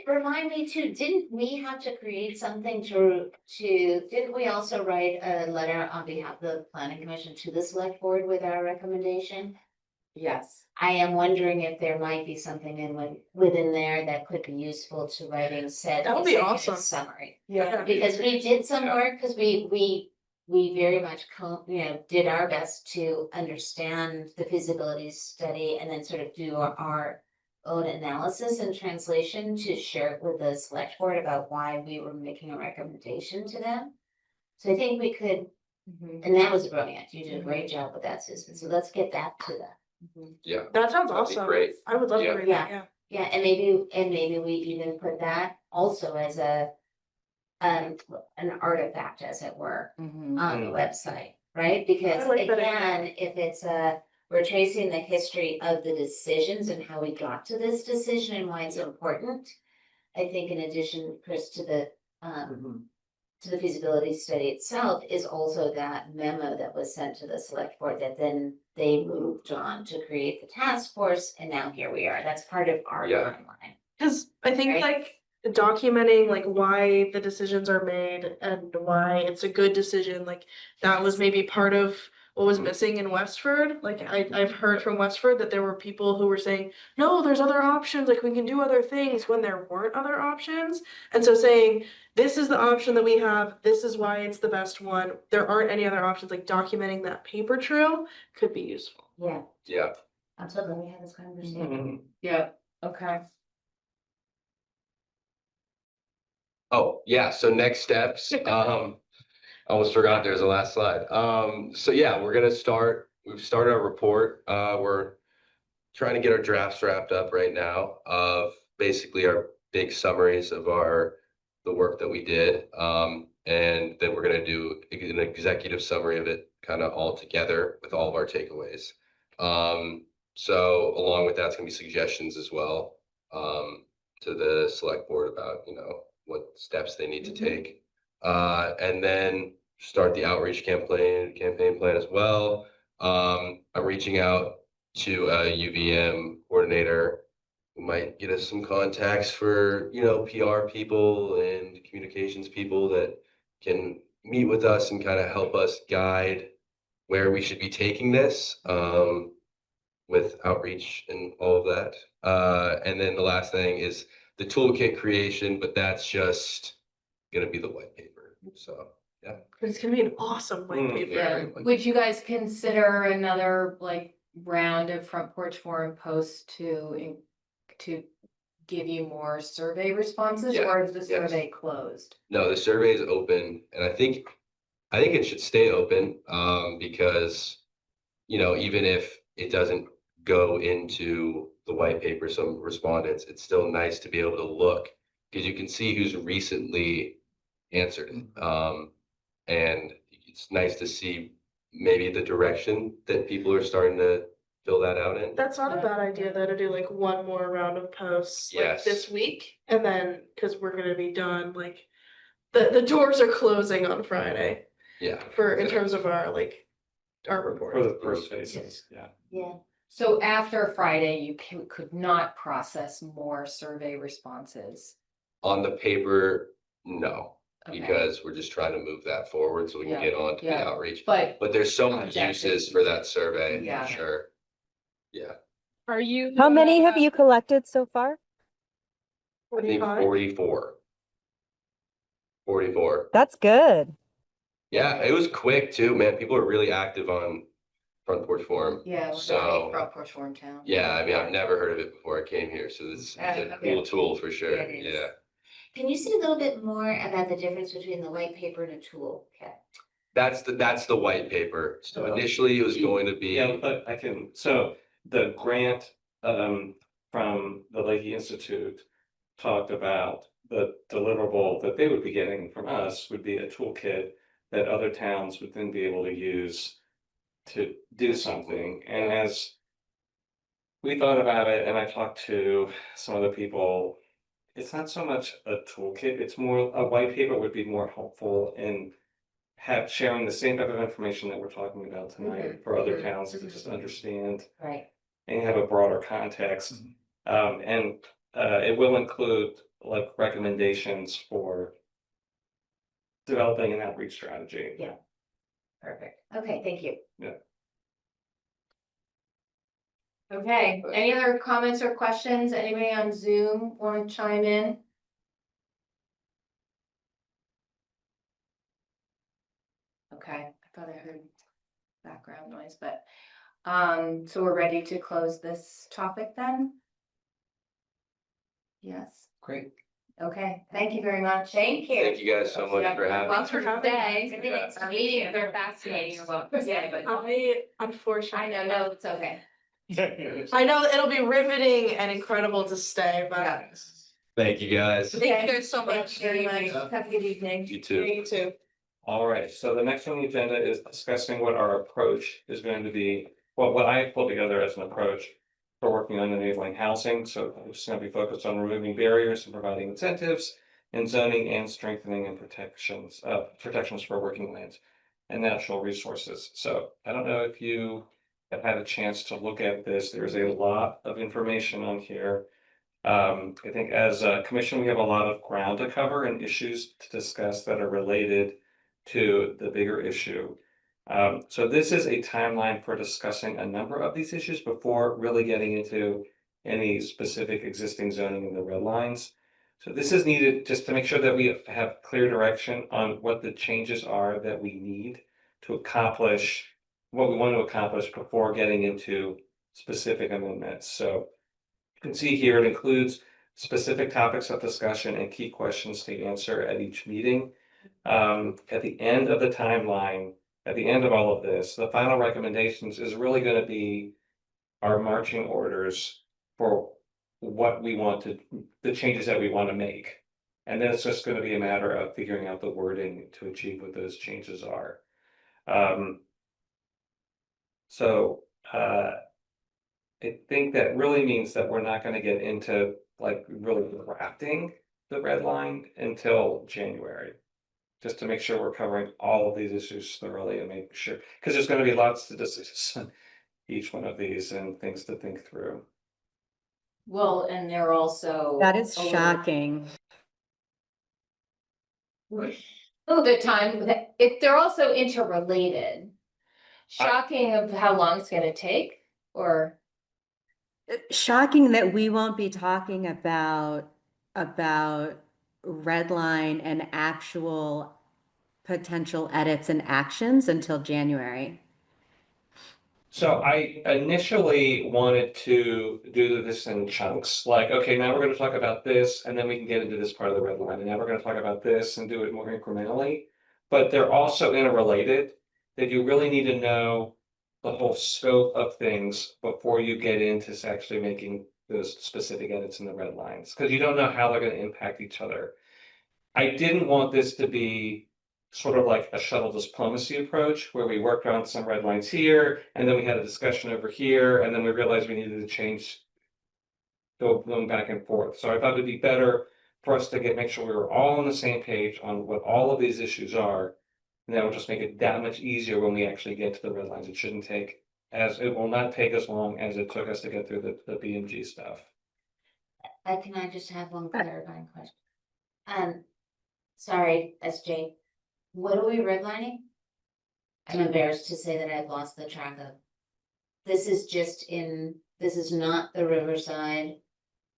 Remind me too, didn't we have to create something didn't we also write a letter on behalf of the planning commission to the select board with our recommendation? Yes. I am wondering if there might be something within there that could be useful to writing said That would be executive awesome. summary. Yeah. Because we did some work, because we very much, did our best to understand the feasibility study and then sort of do our own analysis and translation to share it with the select board about why we were making a recommendation to them. So I think we could, and that was brilliant. You did a great job with that, Susan. So let's get back to that. Yeah, That sounds That'd be awesome. great. I would love Yeah. to read that, yeah. Yeah, and maybe we even put that also as an artifact, as it were, on the website, right? Because I like that again, if it's we're tracing the history of the decisions and how we got to this decision and why it's important. I think in addition, Chris, to the feasibility study itself is also that memo that was sent to the select board that then they moved on to create the task force, and now here we are. That's part of our Yeah. timeline. Cause I think Right. like documenting like why the decisions are made and why it's a good decision, like that was maybe part of what was missing in Westford. Like I've heard from Westford that there were people who were saying, no, there's other options, like we can do other things when there weren't other options. And so saying, this is the option that we have, this is why it's the best one. There aren't any other options, like documenting that paper trail could be useful. Yeah, yeah. I'm so glad we had this conversation. Mhm. Yeah, okay. Oh, yeah, so next steps, almost forgot there's a last slide. So yeah, we've started our report. We're trying to get our drafts wrapped up right now of basically our big summaries of the work that we did. And then we're gonna do an executive summary of it kind of all together with all of our takeaways. So along with that's gonna be suggestions as well, to the select board about, what steps they need to take. And then start the outreach campaign plan as well. I'm reaching out to a UVM coordinator who might get us some contacts for, PR people and communications people that can meet with us and kind of help us guide where we should be taking this, with outreach and all of that. And then the last thing is the toolkit creation, but that's just gonna be the white paper. So, yeah. But it's gonna be an awesome white paper. Yeah, would you guys consider another like round of front porch forum posts to give you more survey responses, Yeah, or is the yes. survey closed? No, the survey is open, and I think it should stay open, because, even if it doesn't go into the white paper, some respondents, it's still nice to be able to look, because you can see who's recently answered it. And it's nice to see maybe the direction that people are starting to fill that out in. That's not a bad idea though, to do like one more round of posts like Yes. this week. And then, cause we're gonna be done, like, the doors are closing on Friday Yeah. in terms of our report. For the first phases, yeah. Yeah, So after Friday, you could not process more survey responses. On the paper, no, Okay. because we're just trying to move that forward so we can Yeah, get on to the yeah. outreach. But But there's so many Objective. uses for that survey, Yeah. for sure. Yeah, Are you? How many have you collected so far? I think 44. 44. That's good. Yeah, it was quick too, man. People are really active on Front Porch Forum. yeah, we're So- gonna make front porch forum town. Yeah, I mean, I've never heard of it before I came here, so this is a Okay. cool tool for sure. Yeah, it is. Yeah. can you say a little bit more about the difference between the white paper and a toolkit? That's the white paper. So initially it was going to be, Yeah, but so the grant from the Leahy Institute talked about the deliverable that they would be getting from us would be a toolkit that other towns would then be able to use to do something, and as we thought about it, and I talked to some other people, it's not so much a toolkit, it's more, a white paper would be more helpful in sharing the same type of information that we're talking about tonight for other towns to just understand Right. and have a broader context. And it will include like recommendations for developing an outreach strategy. Yeah. Perfect. Okay, thank you. Yeah. Okay, any other comments or questions? Anybody on Zoom want to chime in? Okay, I thought I heard background noise, but, so we're ready to close this topic then? Yes, Great. okay, thank you very much. Thank Thank you guys so much for having Thanks me. for having Stay. us. Our meetings are fascinating, you're welcome. Yeah, but I unfortunately. I know, no, it's okay. I know it'll be riveting and incredible to stay, but. Yeah. Thank you guys. Thank you guys so Thank much. you very much. Have a good evening. You too. You too. All right, so the next on the agenda is discussing what our approach is going to be, well, what I pulled together as an approach for working on enabling housing. So it's going to be focused on removing barriers and providing incentives in zoning and strengthening and protections for working lands and natural resources. So I don't know if you have had a chance to look at this. There's a lot of information on here. I think as a commission, we have a lot of ground to cover and issues to discuss that are related to the bigger issue. So this is a timeline for discussing a number of these issues before really getting into any specific existing zoning in the red lines. So this is needed just to make sure that we have clear direction on what the changes are that we need to accomplish what we want to accomplish before getting into specific amendments. So you can see here it includes specific topics of discussion and key questions to answer at each meeting. At the end of the timeline, at the end of all of this, the final recommendations is really going to be our marching orders for what we want to, the changes that we want to make. And then it's just going to be a matter of figuring out the wording to achieve what those changes are. I think that really means that we're not going to get into like really drafting the red line until January. Just to make sure we're covering all of these issues thoroughly and make sure, because there's going to be lots to discuss on each one of these and things to think through. Well, and they're also. That is a little- shocking. Oh, the time, if they're also interrelated. Shocking of how long it's gonna take, or, Shocking that we won't be talking about red line and actual potential edits and actions until January. So I initially wanted to do this in chunks, like, okay, now we're going to talk about this, and then we can get into this part of the red line, and now we're going to talk about this and do it more incrementally. But they're also interrelated, that you really need to know the whole scope of things before you get into actually making those specific edits in the red lines, because you don't know how they're going to impact each other. I didn't want this to be sort of like a shuttle diplomacy approach where we worked on some red lines here, and then we had a discussion over here, and then we realized we needed to change going back and forth. So I thought it'd be better for us to make sure we were all on the same page on what all of these issues are. And that will just make it that much easier when we actually get to the red lines. It will not take as long as it took us to get through the BMG stuff. Can I just have one clarifying question? Sorry, SJ, what are we redlining? I'm embarrassed to say that I've lost the track of. This is not the Riverside.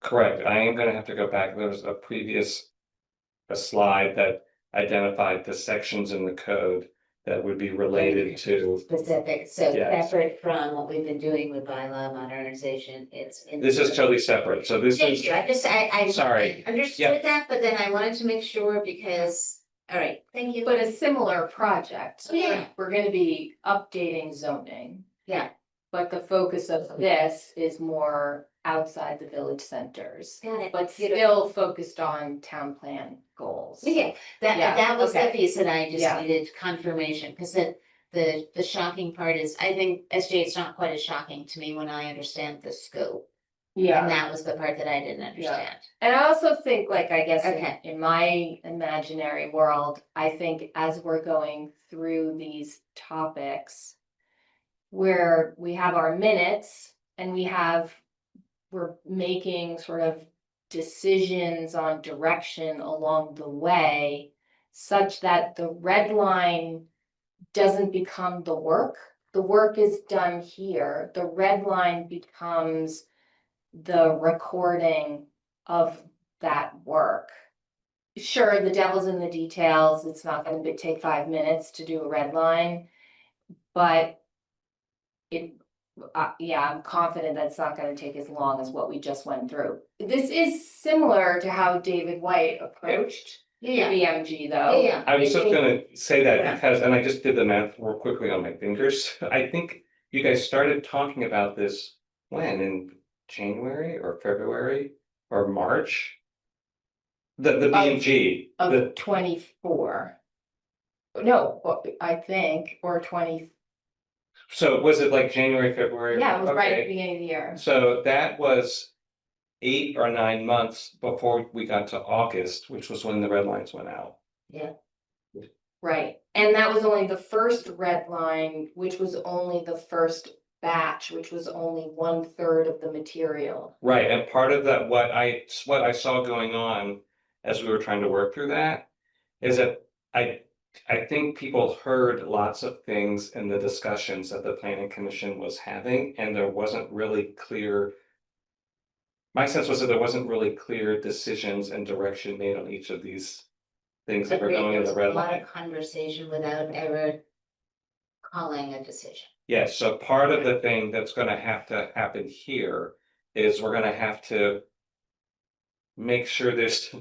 Correct. I am gonna have to go back. There was a slide that identified the sections in the code that would be related to. Specific, so Yes. separate from what we've been doing with bylaw modernization, This is totally separate. So this Thank is, you, I Sorry. understood that, but then I wanted to make sure because, all right, thank you. but a similar project. So Yeah. We're gonna be updating zoning. Yeah. But the focus of this is more outside the village centers, Got it. but still focused on town plan goals. Yeah, Yeah, that was the okay. piece that I just Yeah. needed confirmation, because the the shocking part is, I think SJ, it's not quite as shocking to me when I understand the scope. And that was the part that I didn't understand. And I also think, like, I guess Okay. in my imaginary world, I think as we're going through these topics, where we have our minutes and we're making sort of decisions on direction along the way, such that the red line doesn't become the work. The work is done here. The red line becomes the recording of that work. Sure, the devil's in the details. It's not going to take 5 minutes to do a red line, but yeah, I'm confident that it's not going to take as long as what we just went through. This is similar to how David White approached Yeah, BMG, though. yeah. I was just think- gonna say that Yeah. because, and I just did the math real quickly on my fingers. I think you guys started talking about this when, in January or February or March? The BMG, Of the, 24. No, I think, or 20, so was it like January, February? yeah, it was right at the Okay. beginning of the year. So that was 8 or 9 months before we got to August, which was when the red lines went out. Right, and that was only the first red line, which was only the first batch, which was only 1/3 of the material. Right, and part of that, what I saw going on as we were trying to work through that is that I think people heard lots of things in the discussions that the planning commission was having, and there wasn't really clear. My sense was that there wasn't really clear decisions and direction made on each of these things that were Agreed, going there in was the a red lot line. of conversation without ever calling a decision. Yes, so part of the thing that's gonna have to happen here is we're gonna have to make sure there's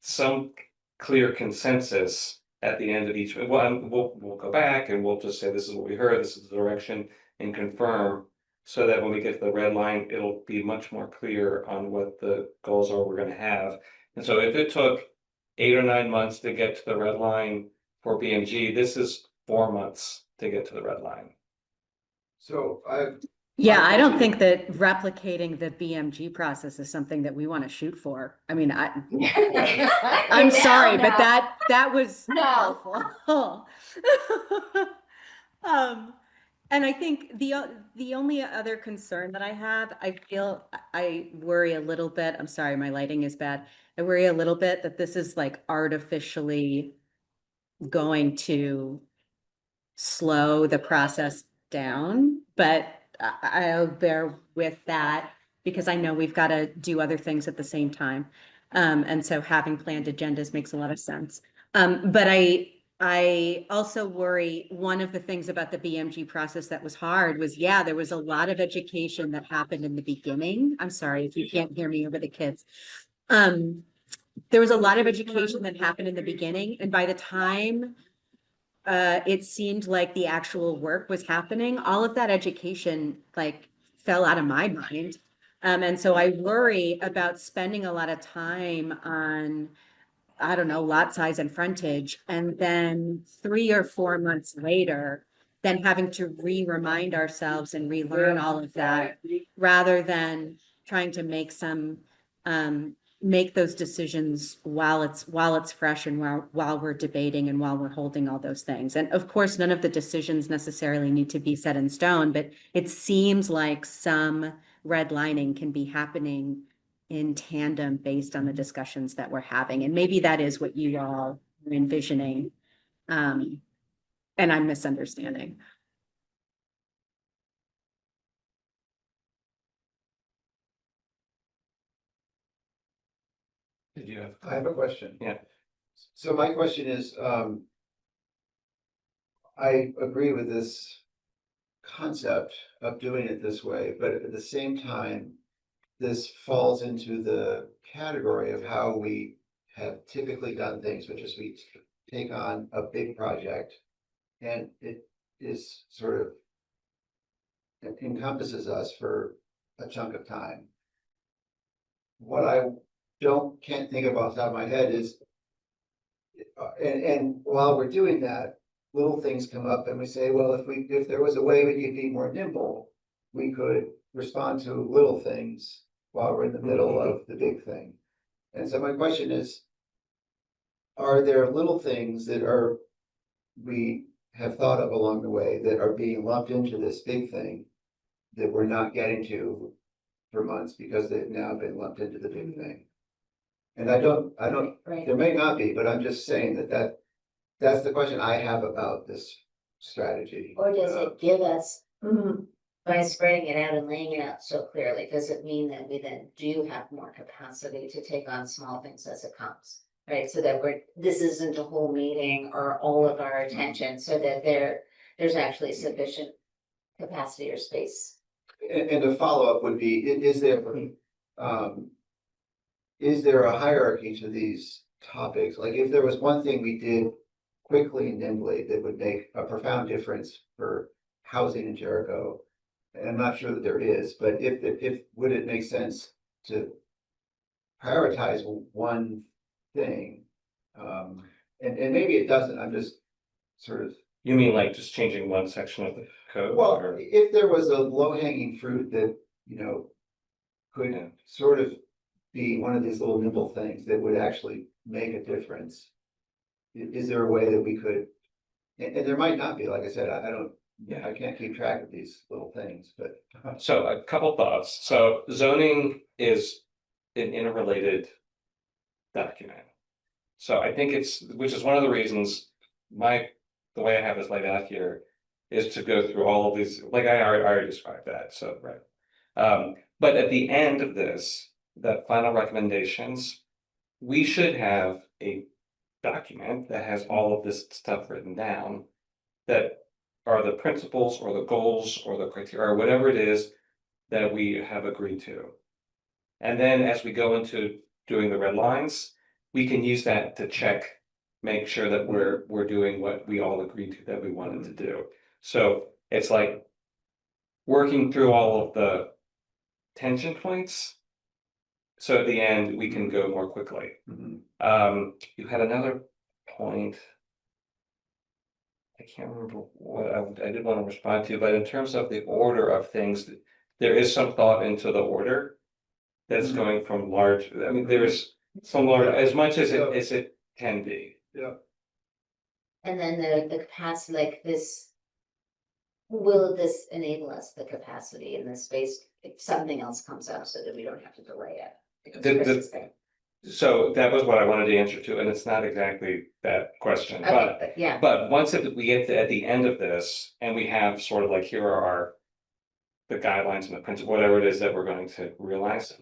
some clear consensus at the end of each, well, we'll go back and we'll just say, this is what we heard, this is the direction, and confirm. So that when we get to the red line, it'll be much more clear on what the goals are we're gonna have. And so if it took 8 or 9 months to get to the red line for BMG, this is 4 months to get to the red line. So I've, Yeah, I don't question- think that replicating the BMG process is something that we want to shoot for. I mean, I'm I'm sorry, but that was No. awful. And I think the only other concern that I have, I worry a little bit. I'm sorry, my lighting is bad. I worry a little bit that this is like artificially going to slow the process down, but I'll bear with that because I know we've got to do other things at the same time. And so having planned agendas makes a lot of sense. But I also worry, one of the things about the BMG process that was hard was, yeah, there was a lot of education that happened in the beginning. I'm sorry if you can't hear me over the kids. There was a lot of education that happened in the beginning, and by the time it seemed like the actual work was happening, all of that education like fell out of my mind. And so I worry about spending a lot of time on, I don't know, lot size and frontage, and then 3 or 4 months later, then having to remind ourselves and relearn all of that, rather than trying to make those decisions while it's fresh and while we're debating and while we're holding all those things. And of course, none of the decisions necessarily need to be set in stone, but it seems like some redlining can be happening in tandem based on the discussions that we're having. And maybe that is what you all are envisioning. And I'm misunderstanding. Did you have? I have a question. Yeah. So my question is, I agree with this concept of doing it this way, but at the same time, this falls into the category of how we have typically done things, which is we take on a big project and it is sort of, it encompasses us for a chunk of time. What I can't think of off the top of my head is, and while we're doing that, little things come up and we say, well, if there was a way we could be more nimble, we could respond to little things while we're in the middle of the big thing. And so my question is, are there little things that we have thought of along the way that are being lumped into this big thing that we're not getting to for months because they've now been lumped into the big thing? And I don't, Right. there may not be, but I'm just saying that's the question I have about this strategy. Or does it give us, by spreading it out and laying it out so clearly, does it mean that we then do have more capacity to take on small things as it comes? Right, so that this isn't a whole meeting or all of our attention, so that there's actually sufficient capacity or space. And a follow-up would be, is there a hierarchy to these topics? Like if there was one thing we did quickly and nimbly that would make a profound difference for housing in Jericho, and I'm not sure that there is, but if would it make sense to prioritize one thing? And maybe it doesn't, I'm just sort of, You mean like just changing one section of the code? well, or- if there was a low-hanging fruit that, could Yeah. sort of be one of these little nimble things that would actually make a difference. Is there a way that we could, and there might not be, like I said, I can't keep track of these little things, but. So a couple thoughts. So zoning is an interrelated document. So I think which is one of the reasons the way I have this laid out here is to go through all of these, like I already described that, so, right. But at the end of this, the final recommendations, we should have a document that has all of this stuff written down that are the principles or the goals or the criteria or whatever it is that we have agreed to. And then as we go into doing the red lines, we can use that to check, make sure that we're doing what we all agreed to that we wanted to do. So it's like working through all of the tension points. So at the end, we can go more quickly. You had another point. I can't remember what I did want to respond to, but in terms of the order of things, there is some thought into the order that's going from large, I mean, there's some large, as much as it can be. Yeah. And then the capacity, like this, will this enable us the capacity in this space if something else comes up so that we don't have to delay it? Because The- Chris the- is there. So that was what I wanted to answer to, and it's not exactly that question, Okay, but but yeah, once we get to at the end of this and we have sort of like, here are the guidelines and the principle, whatever it is that we're going to realize.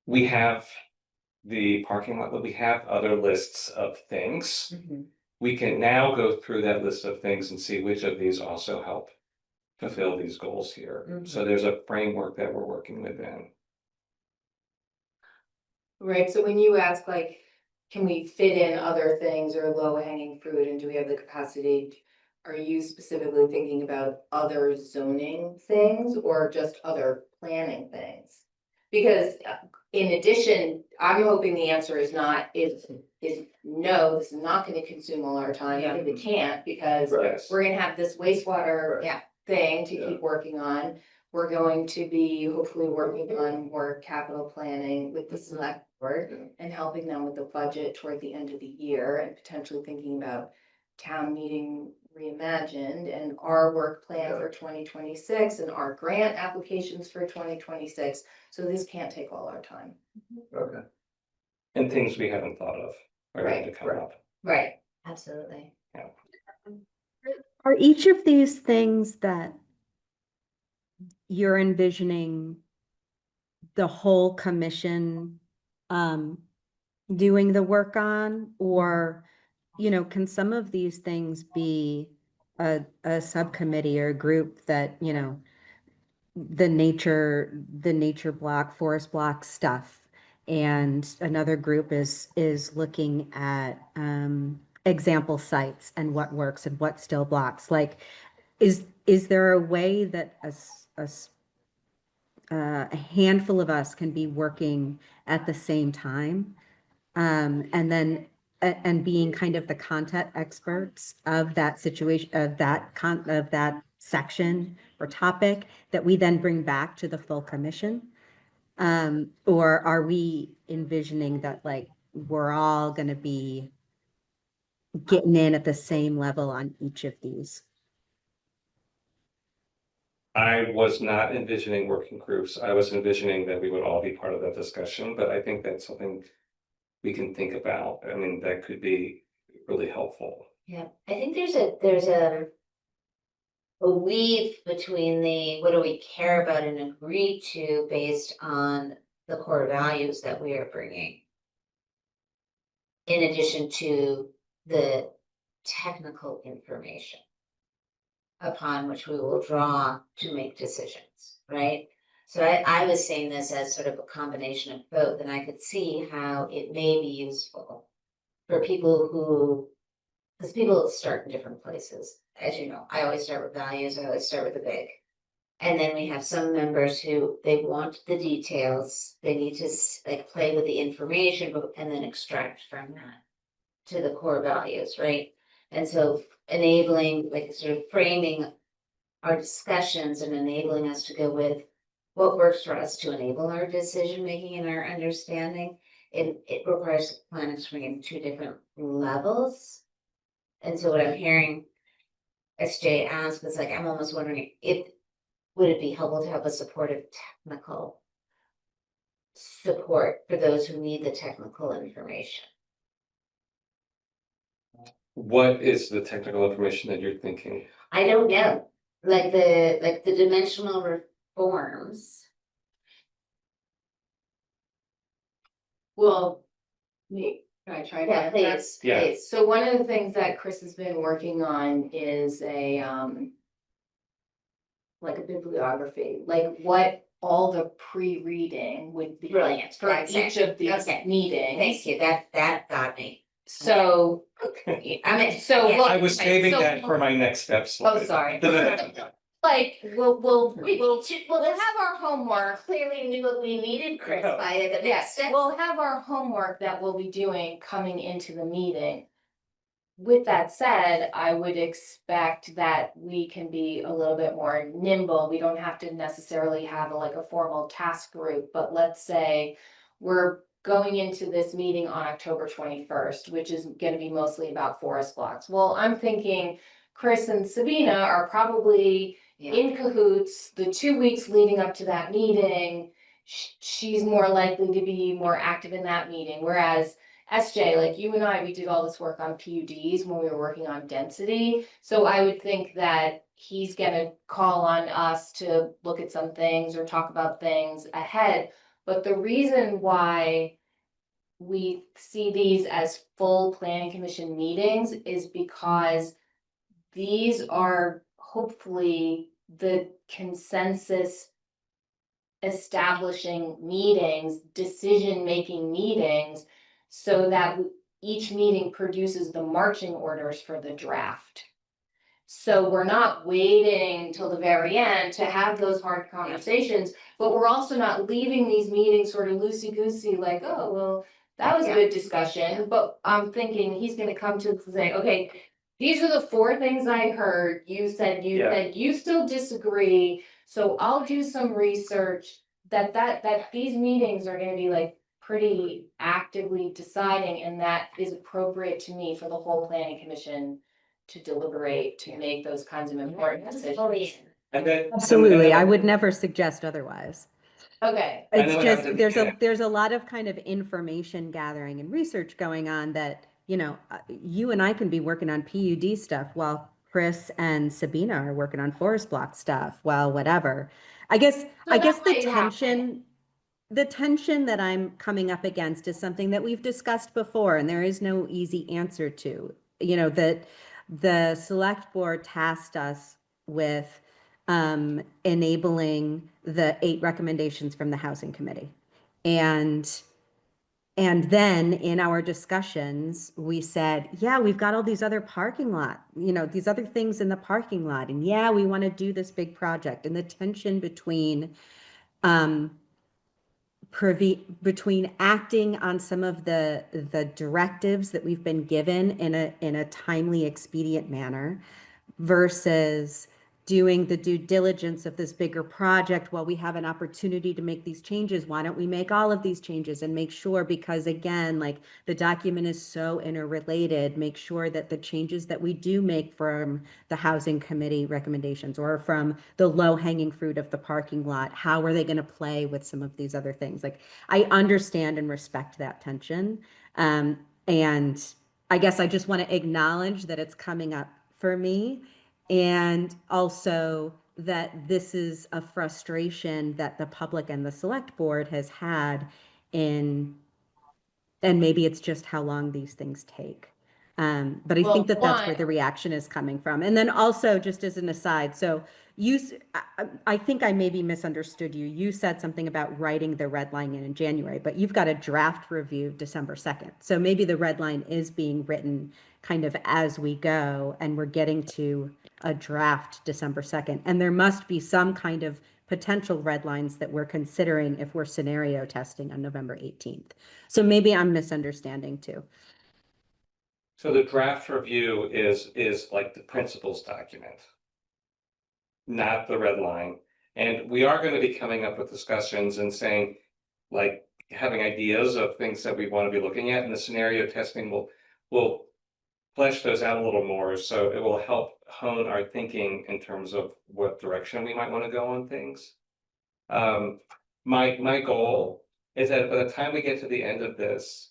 We have the parking lot, but we have other lists of things. Mhm. We can now go through that list of things and see which of these also help fulfill these goals here. So there's a framework that we're working within. Right, so when you ask like, can we fit in other things or low hanging fruit and do we have the capacity? Are you specifically thinking about other zoning things or just other planning things? Because in addition, I'm hoping the answer is no, this is not gonna consume all our time, Yeah. because it can't, because Yes. we're gonna have this wastewater Right. thing to Yeah. keep working on. We're going to be hopefully working on more capital planning with the select board Yeah. and helping them with the budget toward the end of the year and potentially thinking about town meeting reimagined and our work plan Yeah. for 2026 and our grant applications for 2026. So this can't take all our time. Okay. And things we haven't thought of are going to Right, come right. up. Right, absolutely. Are each of these things that you're envisioning the whole commission doing the work on, or, can some of these things be a subcommittee or a group that, the nature block, forest block stuff, and another group is looking at example sites and what works and what still blocks? Like, is there a way that a handful of us can be working at the same time? And then and being kind of the content experts of that situation, of that section or topic that we then bring back to the full commission? Or are we envisioning that like we're all gonna be getting in at the same level on each of these? I was not envisioning working groups. I was envisioning that we would all be part of that discussion, but I think that's something we can think about. I mean, that could be really helpful. Yeah, I think there's a weave between the, what do we care about and agree to based on the core values that we are bringing. In addition to the technical information upon which we will draw to make decisions, right? So I was saying this as sort of a combination of both, and I could see how it may be useful for people who, because people start in different places. As you know, I always start with values, I always start with the big. And then we have some members who they want the details, they need to like play with the information, and then extract from that to the core values, right? And so enabling, like sort of framing our discussions and enabling us to go with what works for us to enable our decision making and our understanding. It requires planning to bring in two different levels. And so what I'm hearing SJ ask is like, I'm almost wondering if would it be helpful to have a supportive technical support for those who need the technical information? What is the technical information that you're thinking? I don't know, like the dimensional reforms. Well, can I try Yeah, that? please, Yeah. please. So one of the things that Chris has been working on is a, like a bibliography, like what all the pre-reading would be. Brilliant, For that's it. each of these Okay. meetings. Thank you, that got me. So, Okay. I mean, So yeah, look- I was saving so- that for my next steps. oh, sorry. Like, we'll have our homework. clearly knew what we needed, Chris, Yeah. by the next Yes, step. we'll have our homework that we'll be doing coming into the meeting. With that said, I would expect that we can be a little bit more nimble. We don't have to necessarily have like a formal task group, but let's say we're going into this meeting on October 21st, which is gonna be mostly about forest blocks. Well, I'm thinking Chris and Sabina are probably Yeah. in cahoots the 2 weeks leading up to that meeting. She's more likely to be more active in that meeting, whereas SJ, like you and I, we did all this work on PUDs when we were working on density. So I would think that he's gonna call on us to look at some things or talk about things ahead. But the reason why we see these as full planning commission meetings is because these are hopefully the consensus establishing meetings, decision-making meetings, so that each meeting produces the marching orders for the draft. So we're not waiting till the very end to have those hard conversations, but we're also not leaving these meetings sort of loosey-goosey, like, oh, well, that was a good discussion, but I'm thinking he's gonna come to us and say, okay, these are the 4 things I heard, you said you still disagree, so I'll do some research. That these meetings are gonna be like pretty actively deciding, and that is appropriate to me for the whole planning commission to deliberate, to make those kinds of important decisions. And then. Absolutely, I would never suggest otherwise. Okay, And then It's what just, happens at the end? there's a lot of kind of information gathering and research going on that, you know, you and I can be working on PUD stuff while Chris and Sabina are working on forest block stuff, well, whatever. I guess that the might happen. tension that I'm coming up against is something that we've discussed before, and there is no easy answer to. You know, that the select board tasked us with enabling the 8 recommendations from the housing committee. And then in our discussions, we said, yeah, we've got all these other parking lot, you know, these other things in the parking lot. And yeah, we want to do this big project. And the tension between between acting on some of the directives that we've been given in a timely, expedient manner versus doing the due diligence of this bigger project while we have an opportunity to make these changes. Why don't we make all of these changes and make sure, because again, like the document is so interrelated, make sure that the changes that we do make from the housing committee recommendations or from the low hanging fruit of the parking lot, how are they going to play with some of these other things? Like I understand and respect that tension. And I guess I just want to acknowledge that it's coming up for me, and also that this is a frustration that the public and the select board has had in, and maybe it's just how long these things take. But I Well, think that that's where one- the reaction is coming from. And then also, just as an aside, so I think I maybe misunderstood you. You said something about writing the red line in January, but you've got a draft review December 2nd. So maybe the red line is being written kind of as we go, and we're getting to a draft December 2nd. And there must be some kind of potential red lines that we're considering if we're scenario testing on November 18th. So maybe I'm misunderstanding too. So the draft review is like the principles document, not the red line. And we are going to be coming up with discussions and saying, like, having ideas of things that we want to be looking at, and the scenario testing will flesh those out a little more. So it will help hone our thinking in terms of what direction we might want to go on things. My goal is that by the time we get to the end of this,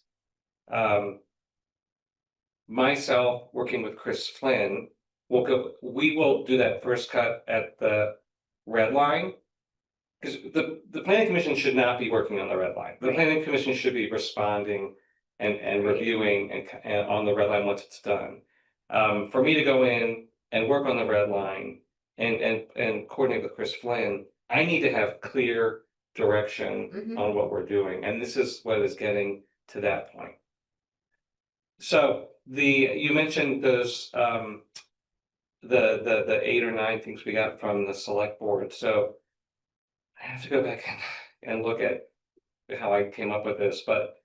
myself working with Chris Flynn, we will do that first cut at the red line. Because the planning commission should not be working on the red line. The planning commission should be responding and reviewing and on the red line once it's done. For me to go in and work on the red line and coordinate with Chris Flynn, I need to have clear direction on what we're doing. And this is what is getting to that point. So you mentioned those the 8 or 9 things we got from the select board. So I have to go back and look at how I came up with this, but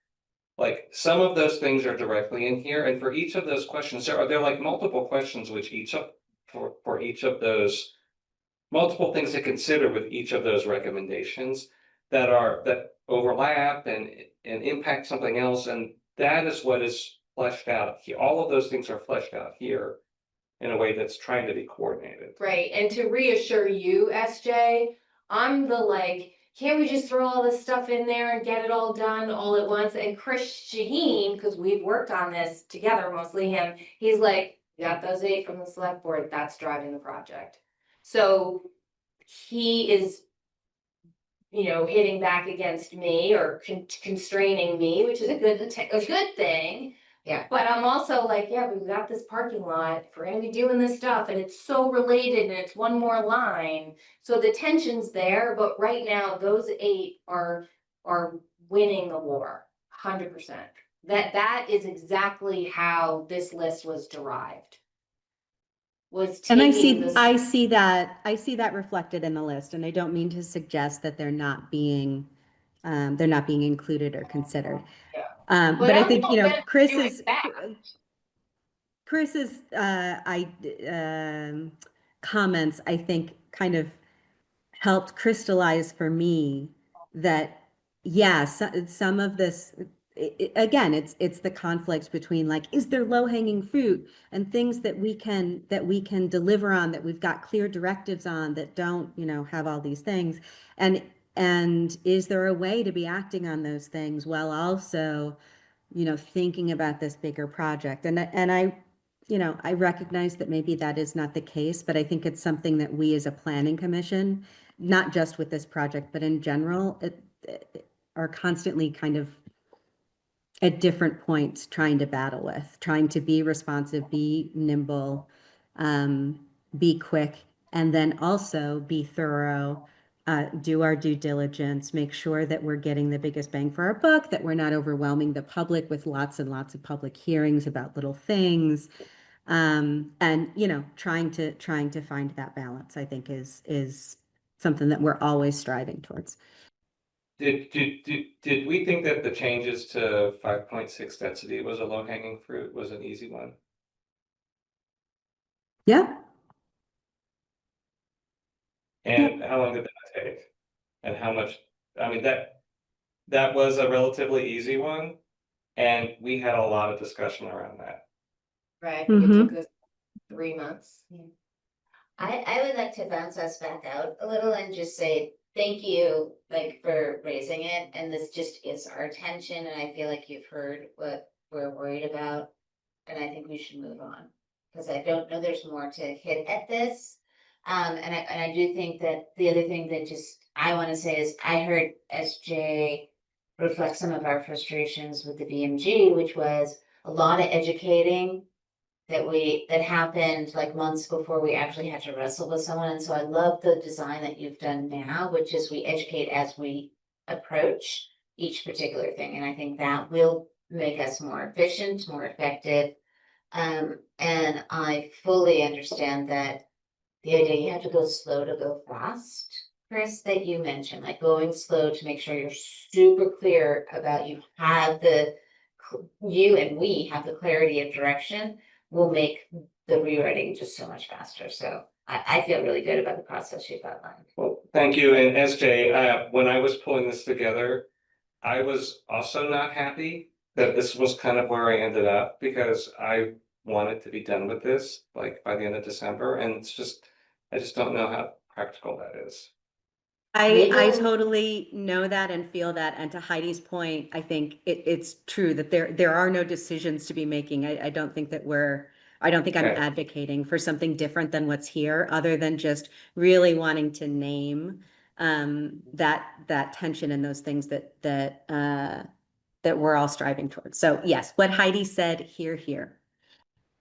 like some of those things are directly in here, and for each of those questions, there are like multiple questions which for each of those multiple things to consider with each of those recommendations that overlap and impact something else, and that is what is fleshed out here. All of those things are fleshed out here in a way that's trying to be coordinated. Right, and to reassure you, SJ, I'm the like, can't we just throw all this stuff in there and get it all done all at once? And Chris Shaheen, because we've worked on this together, mostly him, he's like, you got those 8 from the select board, that's driving the project. So he is, hitting back against me or constraining me, which is a good thing. Yeah. But I'm also like, yeah, we've got this parking lot, if we're gonna be doing this stuff, and it's so related, and it's one more line. So the tension's there, but right now, those 8 are winning the war, 100%. That is exactly how this list was derived. And I taking see that reflected in the list, and I don't mean to suggest that they're not being included or considered. Yeah. But I think, Chris's comments, I think, kind of helped crystallize for me that, yeah, some of this, again, it's the conflict between like, is there low hanging fruit and things that we can deliver on, that we've got clear directives on, that don't, have all these things. And is there a way to be acting on those things while also, thinking about this bigger project? And I recognize that maybe that is not the case, but I think it's something that we as a planning commission, not just with this project, but in general, are constantly kind of at different points trying to battle with, trying to be responsive, be nimble, be quick, and then also be thorough, do our due diligence, make sure that we're getting the biggest bang for our buck, that we're not overwhelming the public with lots and lots of public hearings about little things. And trying to find that balance, I think is something that we're always striving towards. Did we think that the changes to 5.6 density was a low hanging fruit, was an easy one? Yeah. And how long did that take? And how much, I mean, that was a relatively easy one. And we had a lot of discussion around that. Right, I think it took us 3 months. I would like to bounce us back out a little and just say, thank you, like, for raising it, and this just gets our attention, and I feel like you've heard what we're worried about. And I think we should move on, because I don't know there's more to hit at this. And I do think that the other thing that just, I wanna say is, I heard SJ reflect some of our frustrations with the BMG, which was a lot of educating that happened like months before we actually had to wrestle with someone. And so I love the design that you've done now, which is we educate as we approach each particular thing. And I think that will make us more efficient, more effective. And I fully understand that the idea you have to go slow to go fast, Chris, that you mentioned, like going slow to make sure you're super clear about you and we have the clarity of direction will make the rewriting just so much faster. So I feel really good about the process you've outlined. Well, thank you. And SJ, when I was pulling this together, I was also not happy that this was kind of where I ended up, because I wanted to be done with this like by the end of December, and I just don't know how practical that is. I Legal- totally know that and feel that. And to Heidi's point, I think it's true that there are no decisions to be making. I don't think that I don't think I'm Okay. advocating for something different than what's here, other than just really wanting to name that tension and those things that we're all striving towards. So yes, what Heidi said, here.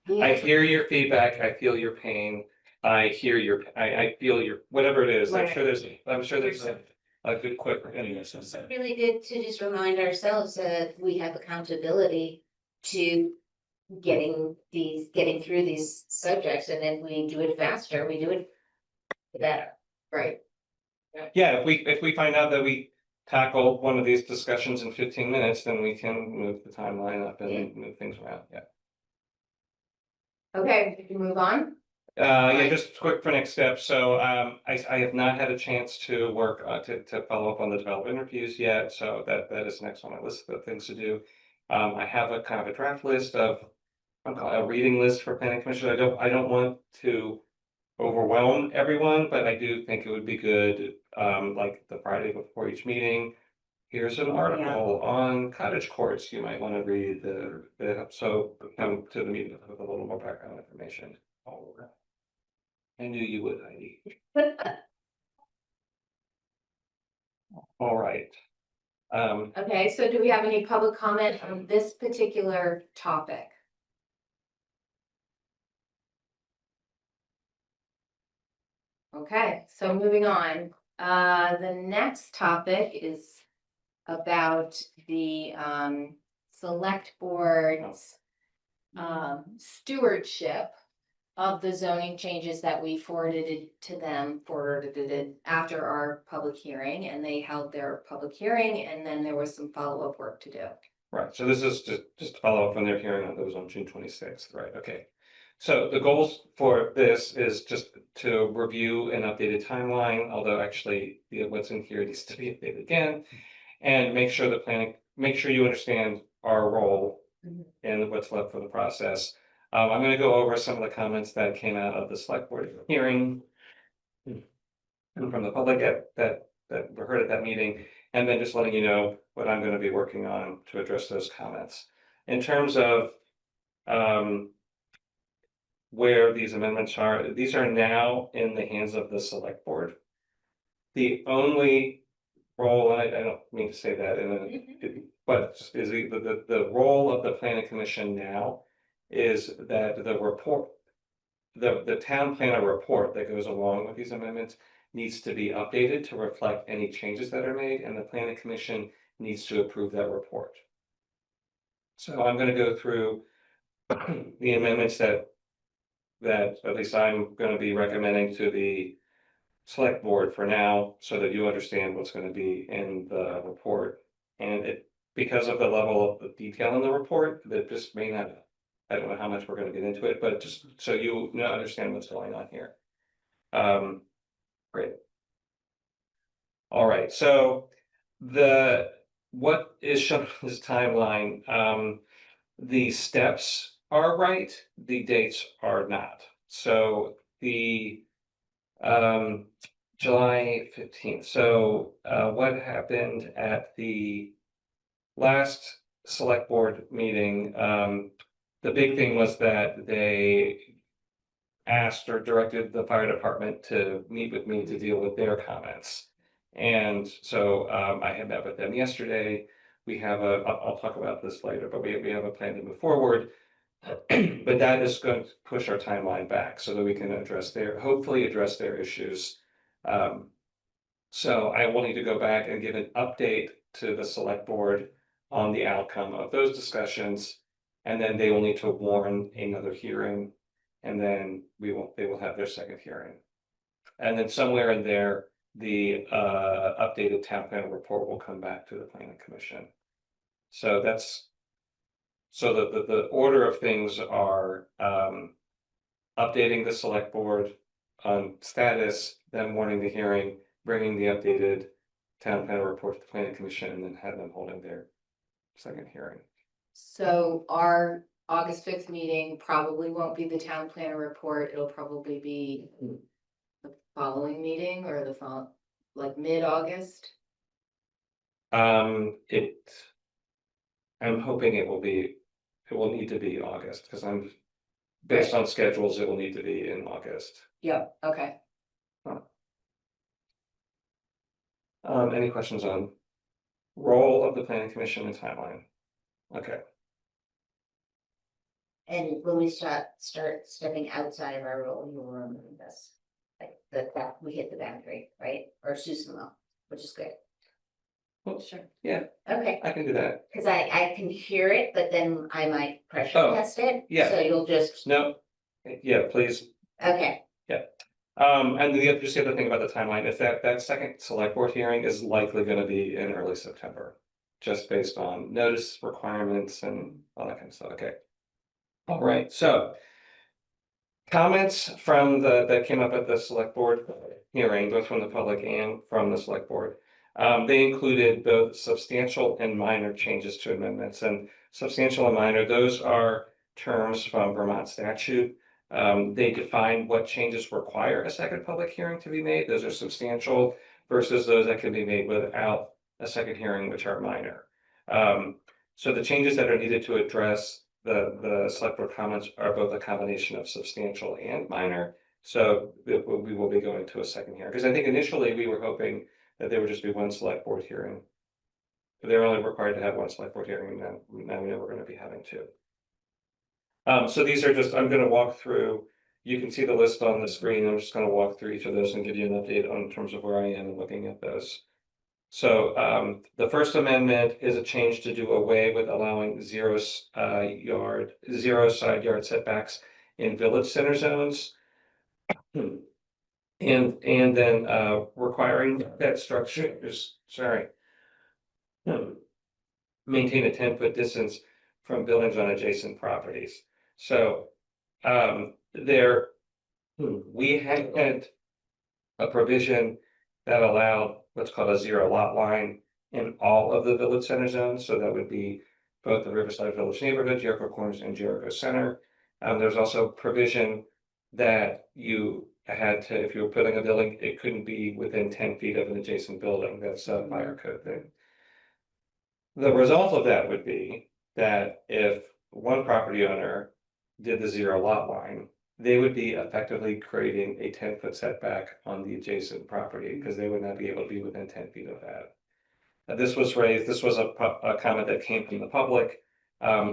I hear your feedback, I feel your pain, I feel your, whatever it is, I'm sure there's a good quick. It's really good to just remind ourselves that we have accountability to getting through these subjects, and if we do it faster, we do it better. Right. Yeah, if we find out that we tackle one of these discussions in 15 minutes, then we can move the timeline up and move things around, yeah. Okay, we can move on. Yeah, just quick for next step. So I have not had a chance to work to follow up on the developer interviews yet. So that is next on my list of things to do. I have a kind of a draft list of a reading list for planning commission. I don't want to overwhelm everyone, but I do think it would be good, like the Friday before each meeting. Here's an article on cottage courts you might want to read. So come to the meeting with a little more background information. All over. I knew you would, Heidi. All right. Okay, so do we have any public comment on this particular topic? Okay, so moving on, the next topic is about the select board's stewardship of the zoning changes that we forwarded it after our public hearing, and they held their public hearing, and then there was some follow-up work to do. Right, so this is just to follow up on their hearing that was on June 26th, right? Okay. So the goals for this is just to review an updated timeline, although actually what's in here needs to be updated again. And make sure you understand our role in what's left for the process. I'm gonna go over some of the comments that came out of the select board hearing and from the public that were heard at that meeting, and then just letting you know what I'm gonna be working on to address those comments. In terms of where these amendments are, these are now in the hands of the select board. The only role, and I don't mean to say that but is the role of the planning commission now is that the report, the town planner report that goes along with these amendments needs to be updated to reflect any changes that are made, and the planning commission needs to approve that report. So I'm gonna go through the amendments that at least I'm gonna be recommending to the select board for now, so that you understand what's gonna be in the report. And because of the level of the detail in the report, that just may not, I don't know how much we're gonna get into it, but just so you know, understand what's going on here. Great. All right, so what is shown on this timeline, the steps are right, the dates are not. So the July 15th. So what happened at the last select board meeting? The big thing was that they asked or directed the fire department to meet with me to deal with their comments. And so I had met with them yesterday. We have I'll talk about this later, but we have a plan to move forward. But that is going to push our timeline back so that we can hopefully address their issues. So I will need to go back and give an update to the select board on the outcome of those discussions. And then they will need to warn another hearing, and then they will have their second hearing. And then somewhere in there, the updated town plan report will come back to the planning commission. So the order of things are updating the select board on status, then warning the hearing, bringing the updated town plan report to the planning commission, and then have them holding their second hearing. So our August 5th meeting probably won't be the town planner report. It'll probably be the following meeting or like mid-August. I'm hoping it will need to be August, because based on schedules, it will need to be in August. Yep, okay. Any questions on role of the planning commission and timeline? Okay. And when we start stepping outside of our role, you will remove us. Like that we hit the boundary, right? Or Susan will, which is good. Well, Sure. yeah, Okay, I can do that. because I can hear it, but then I might pressure Oh, test it. yeah. So you'll just, No, yeah, please. okay, And just the other thing about the timeline is that second select board hearing is likely gonna be in early September. Just based on notice requirements and all that kind of stuff, okay. All right, so. Comments that came up at the select board hearing, both from the public and from the select board. They included both substantial and minor changes to amendments, and substantial and minor, those are terms from Vermont statute. They define what changes require a second public hearing to be made. Those are substantial versus those that can be made without a second hearing, which are minor. So the changes that are needed to address the select board comments are both a combination of substantial and minor. So we will be going to a second hearing, because I think initially we were hoping that there would just be one select board hearing. They're only required to have one select board hearing, and now we know we're going to be having two. So these are I'm going to walk through. You can see the list on the screen. I'm just going to walk through each of those and give you an update in terms of where I am and looking at those. So the First Amendment is a change to do away with allowing zero side yard setbacks in village center zones. And then requiring that structures, maintain a 10-foot distance from buildings on adjacent properties. So we had a provision that allowed what's called a zero lot line in all of the village center zones. So that would be both the Riverside Village neighborhood, Jericho Corners, and Jericho Center. There's also provision that you had to, if you were building a building, it couldn't be within 10 feet of an adjacent building. That's a fire code thing. The result of that would be that if one property owner did the zero lot line, they would be effectively creating a 10-foot setback on the adjacent property, because they would not be able to be within 10 feet of that. This was raised, this was a comment that came from the public.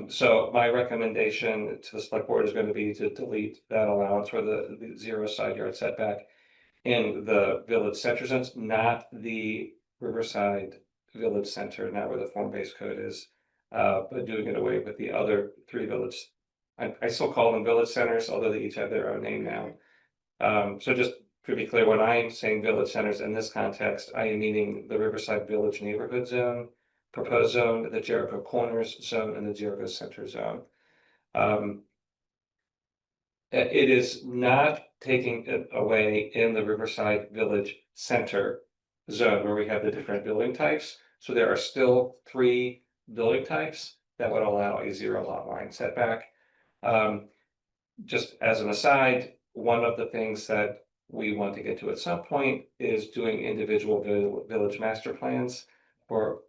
So my recommendation to the select board is going to be to delete that allowance for the zero side yard setback in the village center zones, not the Riverside Village Center, not where the form-based code is, but doing it away with the other three village. I still call them village centers, although they each have their own name now. So just to be clear, when I am saying village centers in this context, I am meaning the Riverside Village Neighborhood Zone, proposed zone, the Jericho Corners Zone, and the Jericho Center Zone. It is not taking it away in the Riverside Village Center zone where we have the different building types. So there are still 3 building types that would allow a 0 lot line setback. Just as an aside, one of the things that we want to get to at some point is doing individual village master plans for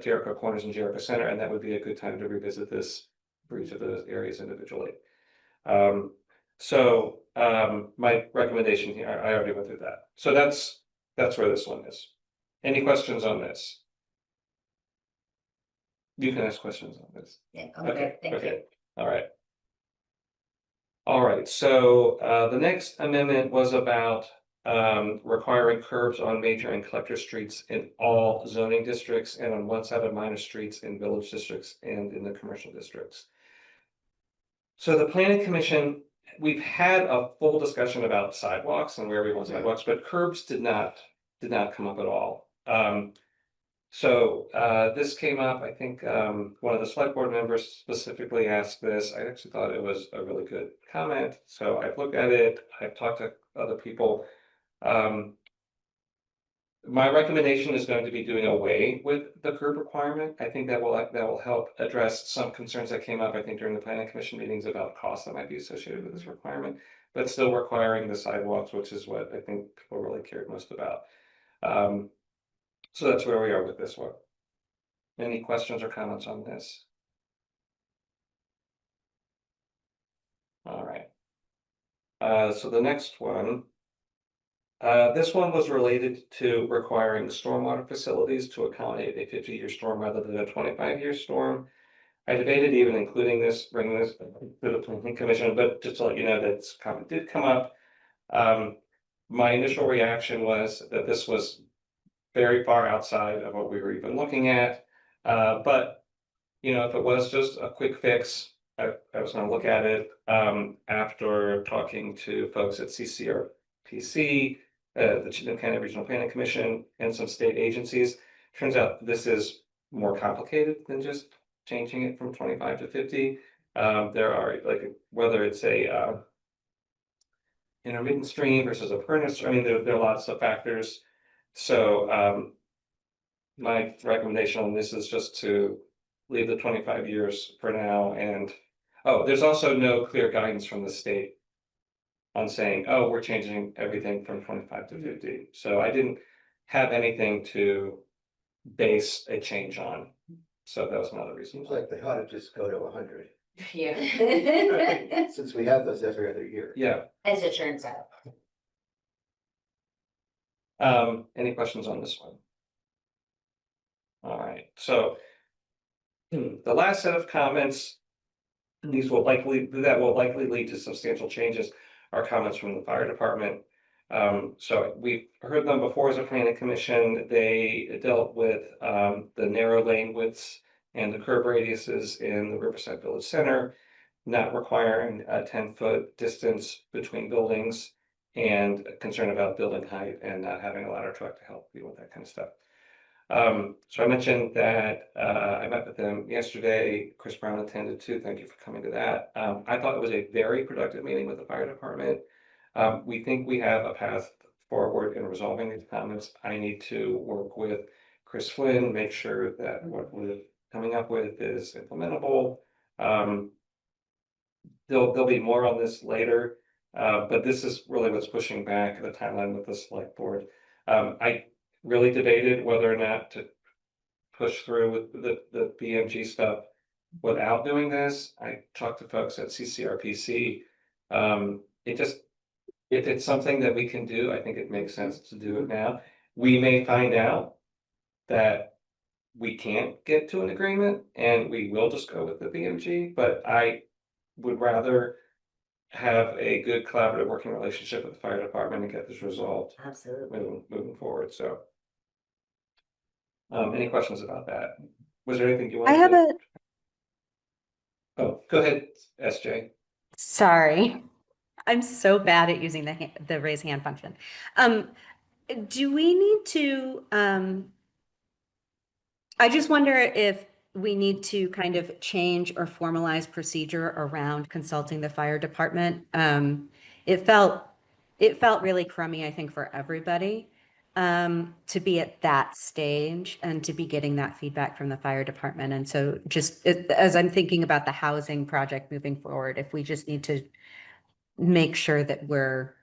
Jericho Corners and Jericho Center, and that would be a good time to revisit this for each of those areas individually. My recommendation here, I already went through that. So that's where this one is. Any questions on this? You can ask questions on this. Yeah, okay, thank you. Okay, all right. All right, so the next amendment was about requiring curbs on major and collector streets in all zoning districts and on one side of minor streets in village districts and in the commercial districts. So the planning commission, we've had a full discussion about sidewalks and where we want sidewalks, but curbs did not come up at all. This came up, I think, one of the select board members specifically asked this. I actually thought it was a really good comment. So I've looked at it, I've talked to other people. My recommendation is going to be doing away with the curb requirement. I think that will help address some concerns that came up, I think, during the planning commission meetings about costs that might be associated with this requirement, but still requiring the sidewalks, which is what I think people really cared most about. So that's where we are with this one. Any questions or comments on this? All right. So the next one. This one was related to requiring stormwater facilities to accommodate a 50-year storm rather than a 25-year storm. I debated even including this, bringing this to the planning commission, but just to let you know that this comment did come up. My initial reaction was that this was very far outside of what we were even looking at. But if it was just a quick fix, I was going to look at it after talking to folks at CCRPC, the Chittenden County Regional Planning Commission, and some state agencies. Turns out this is more complicated than just changing it from 25 to 50. There are, like, whether it's a intermittent stream versus a permanent stream, I mean, there are lots of factors. So my recommendation on this is just to leave the 25 years for now. And there's also no clear guidance from the state on saying, we're changing everything from 25 to 50. So I didn't have anything to base a change on. So that was another reason. Seems like they ought to just go to 100, Yeah. since we have those every other year. Yeah. As it turns out. Any questions on this one? All right, so the last set of comments, these will likely lead to substantial changes, are comments from the fire department. So we've heard them before as a planning commission. They dealt with the narrow lane widths and the curb radiuses in the Riverside Village Center, not requiring a 10-foot distance between buildings, and concern about building height and not having a ladder truck to help deal with that kind of stuff. So I mentioned that I met with them yesterday. Chris Brown attended too. Thank you for coming to that. I thought it was a very productive meeting with the fire department. We think we have a path forward in resolving these comments. I need to work with Chris Flynn, make sure that what we're coming up with is implementable. There'll be more on this later, but this is really what's pushing back the timeline with the select board. I really debated whether or not to push through with the BMG stuff without doing this. I talked to folks at CCRPC. If it's something that we can do, I think it makes sense to do it now. We may find out that we can't get to an agreement and we will just go with the BMG, but I would rather have a good collaborative working relationship with the fire department and get this resolved. Absolutely. Moving forward. So any questions about that? Was there anything you wanted I have to? a, Oh, go ahead, SJ. sorry. I'm so bad at using the raise hand function. Do we need to, I just wonder if we need to kind of change or formalize procedure around consulting the fire department. It felt really crummy, I think, for everybody, to be at that stage and to be getting that feedback from the fire department. And so just as I'm thinking about the housing project moving forward, if we just need to make sure that we're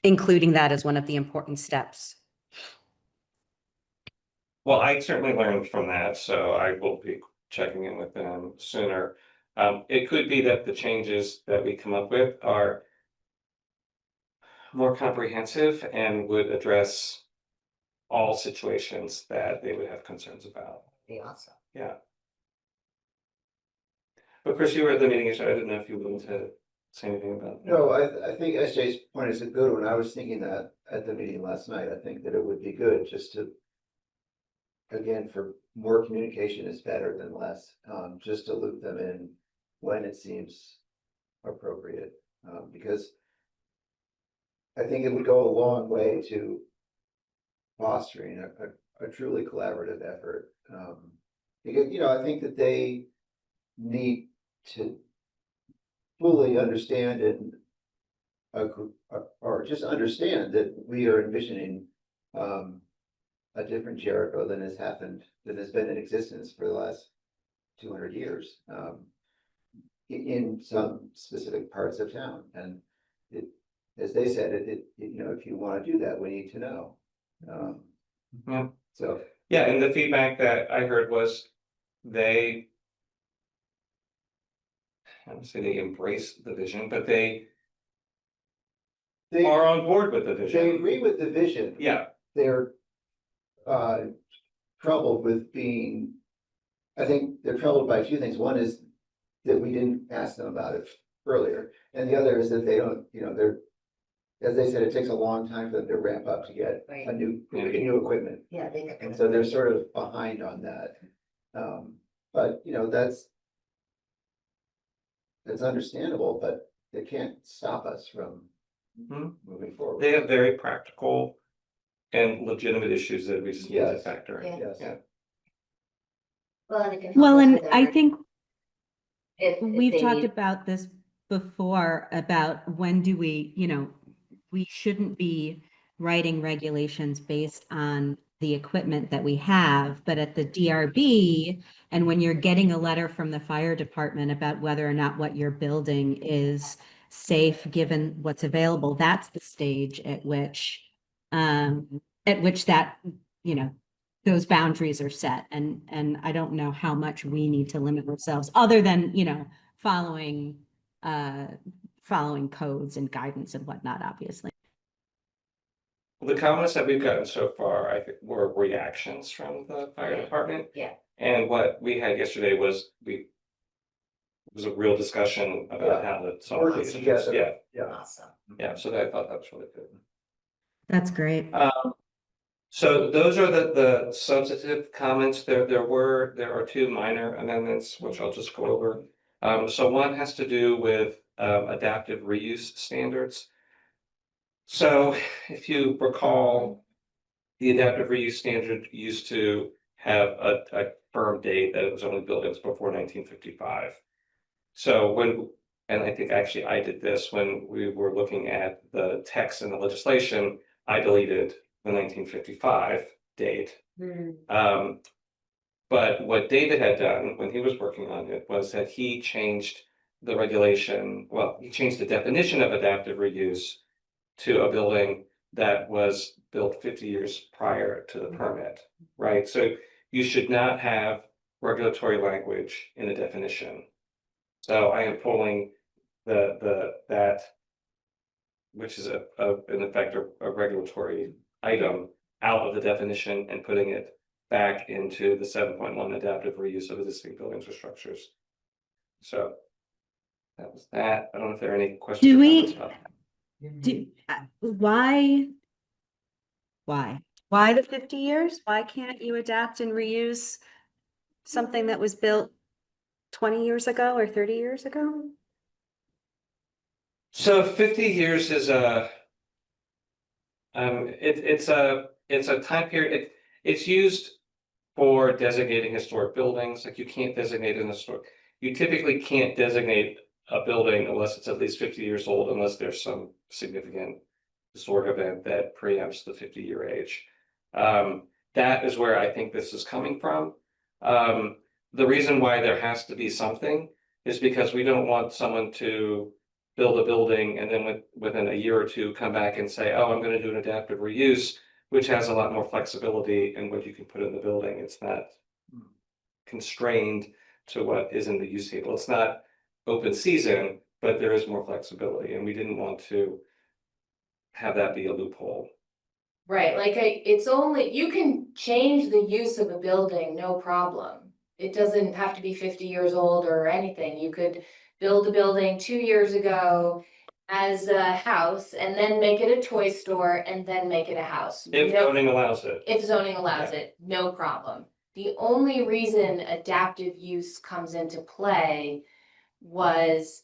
including that as one of the important steps. Well, I certainly learned from that, so I will be checking in with them sooner. It could be that the changes that we come up with are more comprehensive and would address all situations that they would have concerns about. Be awesome. Yeah. But Chris, you were at the meeting, so I didn't know if you wanted to say anything about that. No, I think SJ's point is a good one. I was thinking that at the meeting last night. I think that it would be good just to, again, for more communication is better than less, just to loop them in when it seems appropriate, because I think it would go a long way to fostering a truly collaborative effort. Because, I think that they need to fully understand and or just understand that we are envisioning a different Jericho than has been in existence for the last 200 years, in some specific parts of town. And as they said, if you want to do that, we need to know. Yeah. So Yeah, and the feedback that I heard was I would say they embrace the vision, but they are on board with the they vision. agree with the vision. Yeah, They're troubled with being, I think they're troubled by a few things. One is that we didn't ask them about it earlier. And the other is that they don't, they're, as they said, it takes a long time for them to ramp up to get Right. a new equipment. Yeah, they. And so they're sort of behind on that. But that's understandable, but they can't stop us from Mhm. moving forward. they have very practical and legitimate issues that we just need to Yes. factor in. Yeah. Yes. Yeah. Well, and it can help Well, us and with I our- think if we've they talked need- about this before about when do we, we shouldn't be writing regulations based on the equipment that we have, but at the DRB, and when you're getting a letter from the fire department about whether or not what you're building is safe, given what's available, that's the stage at which that, those boundaries are set. And I don't know how much we need to limit ourselves, other than, following codes and guidance and whatnot, obviously. The comments that we've gotten so far, I think, were reactions from the fire department. Yeah. And what we had yesterday was it was a real discussion about Yeah. how to solve Working these issues. together. Yeah, Yeah. Awesome. yeah. So I thought that was really good. That's great. So those are the substantive comments. There are two minor amendments, which I'll just go over. So one has to do with adaptive reuse standards. So if you recall, the adaptive reuse standard used to have a firm date that it was only built before 1955. So and I think actually I did this when we were looking at the text in the legislation, I deleted the 1955 date. But what David had done when he was working on it was that he changed the regulation, he changed the definition of adaptive reuse to a building that was built 50 years prior to the permit, right? So you should not have regulatory language in a definition. So I am pulling that, which is in effect a regulatory item, out of the definition and putting it back into the 7.1 adaptive reuse of existing buildings or structures. So that was that. I don't know if there are any questions. Do or we- comments about that. Why the 50 years? Why can't you adapt and reuse something that was built 20 years ago or 30 years ago? So 50 years is it's a time period, it's used for designating historic buildings, like you can't designate an historic, you typically can't designate a building unless it's at least 50 years old, unless there's some significant historic event that preempts the 50-year age. That is where I think this is coming from. The reason why there has to be something is because we don't want someone to build a building and then within a year or two come back and say, oh, I'm going to do an adaptive reuse, which has a lot more flexibility in what you can put in the building. It's not constrained to what is in the use table. It's not open season, but there is more flexibility, and we didn't want to have that be a loophole. Right, like it's only, you can change the use of a building, no problem. It doesn't have to be 50 years old or anything. You could build a building 2 years ago as a house and then make it a toy store and then make it a house. If No- zoning allows it. If zoning allows it, no problem. The only reason adaptive use comes into play was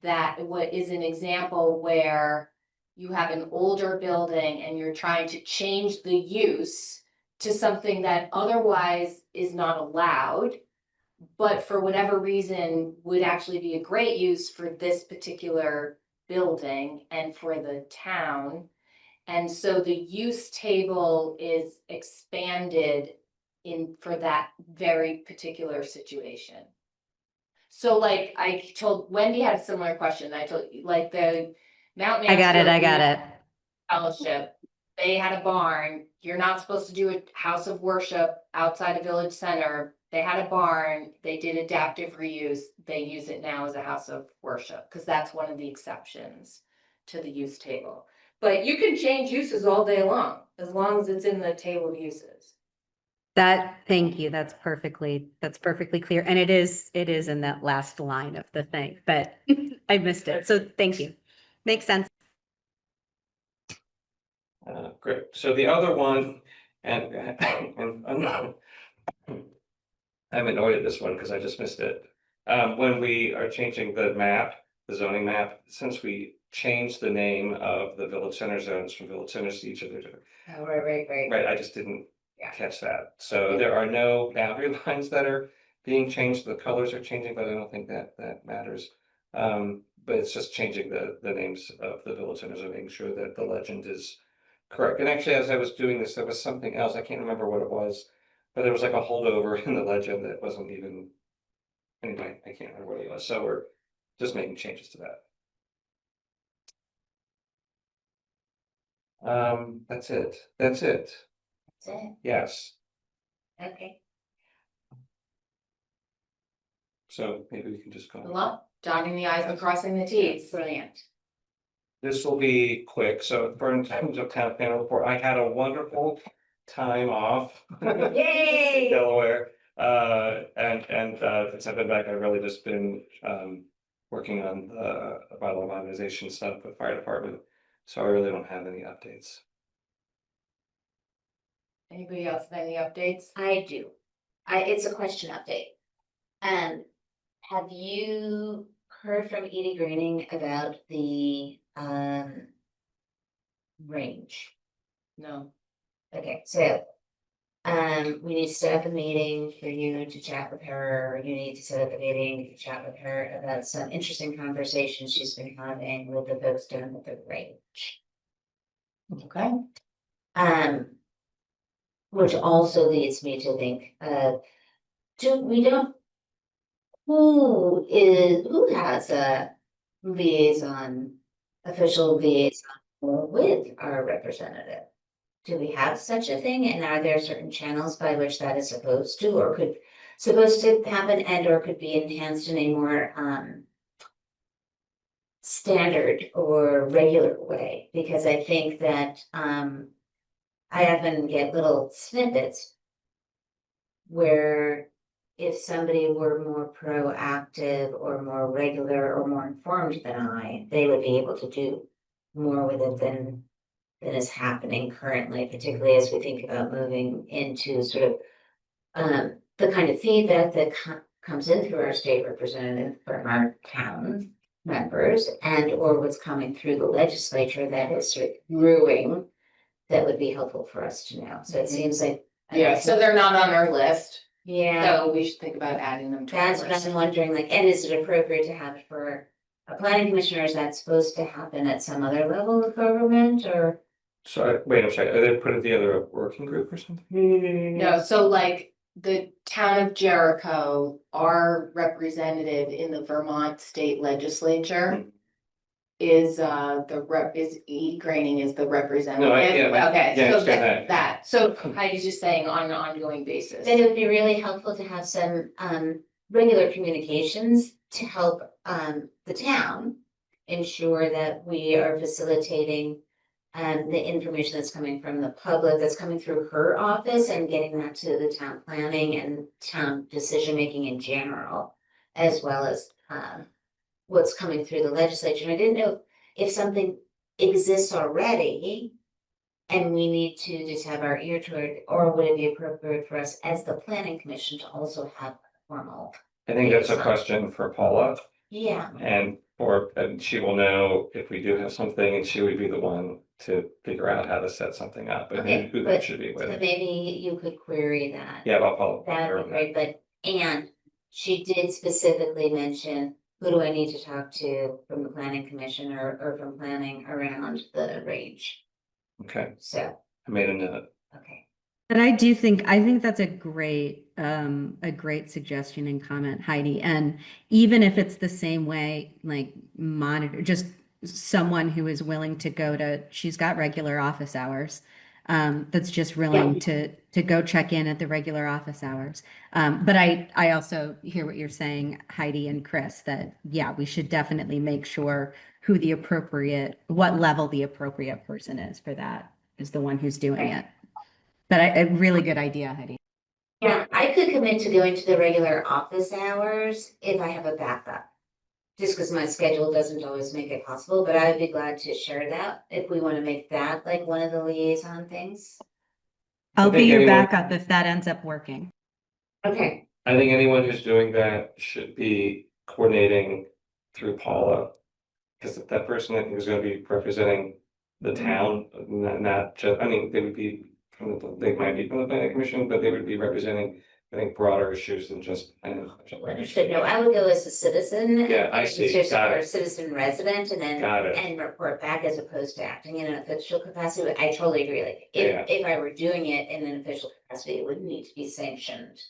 that what is an example where you have an older building and you're trying to change the use to something that otherwise is not allowed, but for whatever reason would actually be a great use for this particular building and for the town. And so the use table is expanded for that very particular situation. So like I told, Wendy had a similar question. I told you, like the Mount I got it. I Mansfield got it. Fellowship, they had a barn. You're not supposed to do a house of worship outside a village center. They had a barn, they did adaptive reuse. They use it now as a house of worship, because that's one of the exceptions to the use table. But you can change uses all day long as it's in the table of uses. Thank you. That's perfectly clear. And it is in that last line of the thing, but I missed it. So thank you. Makes sense. Great. So the other one, and I'm annoyed at this one because I just missed it. When we are changing the map, the zoning map, since we changed the name of the village center zones from village centers to each other, Oh, right. right, I just didn't Yeah. catch that. So there are no boundary lines that are being changed. The colors are changing, but I don't think that matters. But it's just changing the names of the village centers and making sure that the legend is correct. And actually, as I was doing this, there was something else. I can't remember what it was, but there was like a holdover in the legend that wasn't even. Anyway, I can't remember what it was. So we're just making changes to that. That's it. That's it. Yes. Okay. So maybe we can just go. Well, dotting the i's and crossing the t's. Brilliant. This will be quick. So for in terms of town planner report, I had a wonderful time off. Yay! Delaware. And since I've been back, I've really just been working on the bylaw modernization stuff with fire department. So I really don't have any updates. Anybody else have any updates? I do. It's a question update. Have you heard from Edie Greening about the range? No. Okay, so we need to set up a meeting for you to chat with her, or you need to set up a meeting to chat with her about some interesting conversations she's been having with the folks down at the range. Okay. Which also leads me to think, who has a official liaison with our representative? Do we have such a thing, and are there certain channels by which that is supposed to happen, and or could be enhanced in a more standard or regular way? Because I think that I often get little snippets where if somebody were more proactive or more regular or more informed than they would be able to do more with it than is happening currently, particularly as we think about moving into sort of the kind of feedback that comes in through our state representative from our town members and or what's coming through the legislature that is sort of brewing that would be helpful for us to know. So it seems like. Yeah, so they're not on our list, Yeah, so we should think about adding them to our that's what list. I'm wondering, like, and is it appropriate to have it for a planning commissioner? Is that supposed to happen at some other level of government or? So, wait, I'm sorry, are they putting together a working group or something? No, so like the town of Jericho, our representative in the Vermont State Legislature is is E. Graining is the representative. yeah, Okay, yeah, I so understand that, so Heidi's just saying on an ongoing basis. Then it would be really helpful to have some regular communications to help the town ensure that we are facilitating the information that's coming from the public, that's coming through her office and getting that to the town planning and town decision making in general, as well as what's coming through the legislature. And I didn't know if something exists already and we need to just have our ear to it, or would it be appropriate for us as the planning commission to also have formal? I think that's a question for Paula, Yeah, and she will know if we do have something, and she would be the one to figure out how to set something up, and okay, who but that should be so with. maybe you could query that. Yeah, I'll follow. That would be great, but, and she did specifically mention, who do I need to talk to from the planning commission or from planning around the range? Okay, So, I made a note. okay. But I think that's a great suggestion and comment, Heidi. And even if it's the same way, like monitor, just someone who is willing to go to, she's got regular office hours. That's just willing to go check in at the regular office hours. But I also hear what you're saying, Heidi and Chris, that yeah, we should definitely make sure what level the appropriate person is for that is the one who's doing it. But a really good idea, Heidi. Yeah, I could commit to going to the regular office hours if I have a backup. Just because my schedule doesn't always make it possible, but I'd be glad to share that if we want to make that like one of the liaison things. I'll be think your anyone- backup if that ends up working. Okay, I think anyone who's doing that should be coordinating through Paula. Because that person, I think, is gonna be representing the town, not just, I mean, they would be they might be from the planning commission, but they would be representing, I think, broader issues than just. understood. No, I would go as a citizen. Yeah, I see. Just Got or it. a citizen resident and then Got it. and report back as opposed to acting in an official capacity. But I totally agree. Like Yeah. if I were doing it in an official capacity, it would need to be sanctioned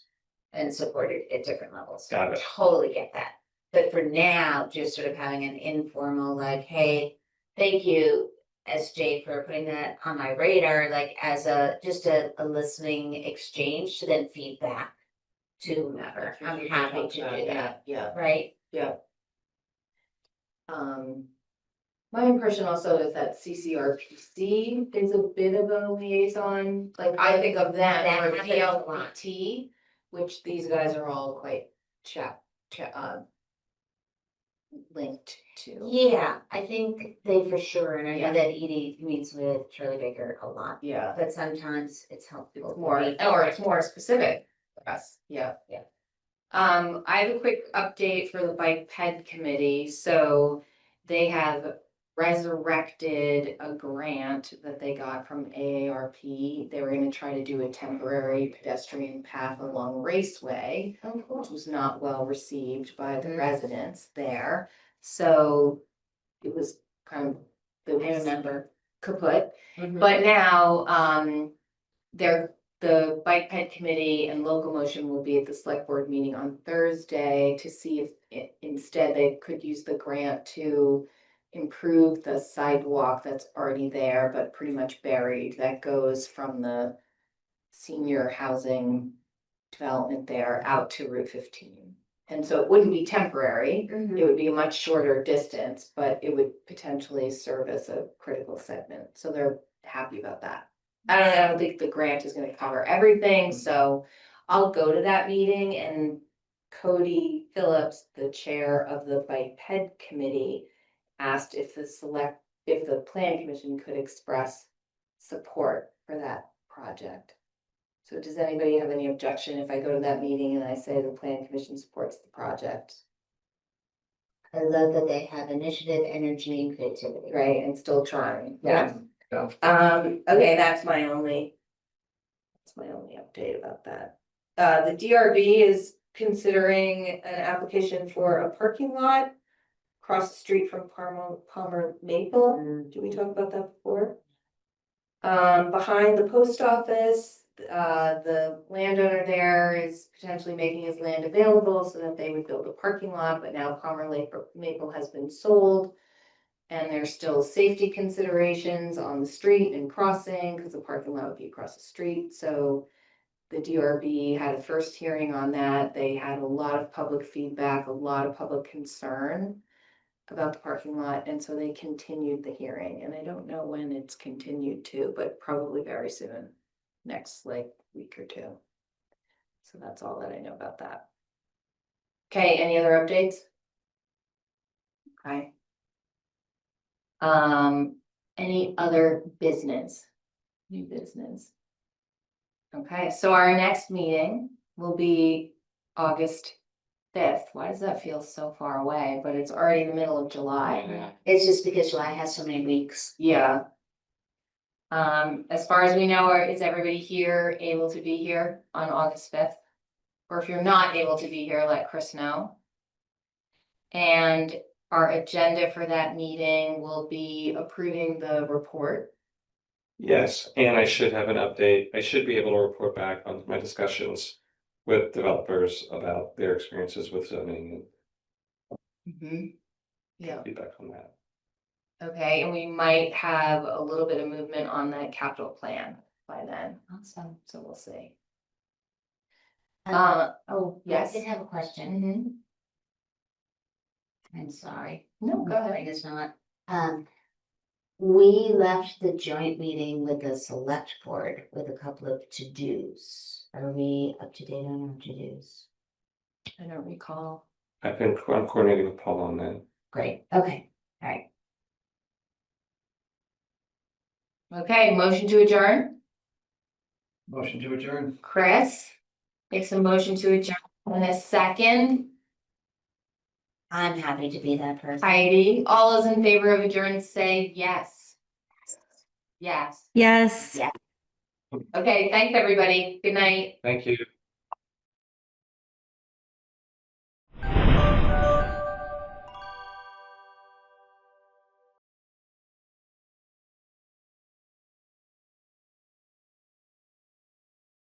and supported at different levels. So Got it. Totally get that. But for now, just sort of having an informal like, hey, thank you, SJ, for putting that on my radar, like as just a listening exchange to then feedback to whomever. I'm happy to do that, Yeah, right? yeah. My impression also is that CCRPC is a bit of a liaison, like I think of them, That or happens a lot. VLPT, which these guys are all quite linked to. Yeah, I think they for sure, and I Yeah. know that Edie meets with Charlie Baker a lot, Yeah, but sometimes it's helpful. it's more, or it's more specific for us, yeah. Yeah. I have a quick update for the bike ped committee, so they have resurrected a grant that they got from AARP. They were gonna try to do a temporary pedestrian path along Raceway, Oh, cool. which was not well received by the Mhm. residents there. So it was kind of, it I was remember. kaput. Mhm. But now, the bike ped committee and locomotion will be at the select board meeting on Thursday to see if instead they could use the grant to improve the sidewalk that's already there, but pretty much buried, that goes from the senior housing development there out to Route 15. And so it wouldn't be temporary, Mhm. it would be a much shorter distance, but it would potentially serve as a critical segment, so they're happy about that. I don't think the grant is gonna cover everything, so I'll go to that meeting, and Cody Phillips, the chair of the bike ped committee, asked if the planning commission could express support for that project. So does anybody have any objection if I go to that meeting and I say the planning commission supports the project? I love that they have initiative, energy, and creativity. Right, and still trying, yeah. Yeah. Okay, that's my only update about that. The DRB is considering an application for a parking lot across the street from Palmer Maple. Did we talk about that before? Behind the post office, the landowner there is potentially making his land available so that they would build a parking lot, but now Palmer Maple has been sold. And there's still safety considerations on the street and crossing, because the parking lot would be across the street, so. The DRB had a first hearing on that. They had a lot of public feedback, a lot of public concern about the parking lot, and so they continued the hearing, and I don't know when it's continued to, but probably very soon, next week or two. So that's all that I know about that. Okay, any other updates? Okay. Any other business? New business? Okay, so our next meeting will be August 5th. Why does that feel so far away? But it's already the middle of July. Yeah. It's just because July has so many weeks. Yeah. As far as we know, is everybody here able to be here on August 5th? Or if you're not able to be here, let Chris know. And our agenda for that meeting will be approving the report. Yes, and I should have an update. I should be able to report back on my discussions with developers about their experiences with zoning Yeah. and feedback on that. Okay, and we might have a little bit of movement on that capital plan by then, Awesome. so we'll see. Oh, yes. I did have a question. Mhm. I'm sorry. No, go I ahead. guess not. We left the joint meeting with the select board with a couple of to-dos. Are we up to date on our to-dos? I don't recall. I'm coordinating with Paul on that. Great, okay, all right. Okay, motion to adjourn. Motion to adjourn. Chris makes a motion to adjourn in a second. I'm happy to be that person. Heidi, all those in favor of adjourn say yes. Yes. Yes. Yeah. Okay, thanks, everybody. Good night. Thank you.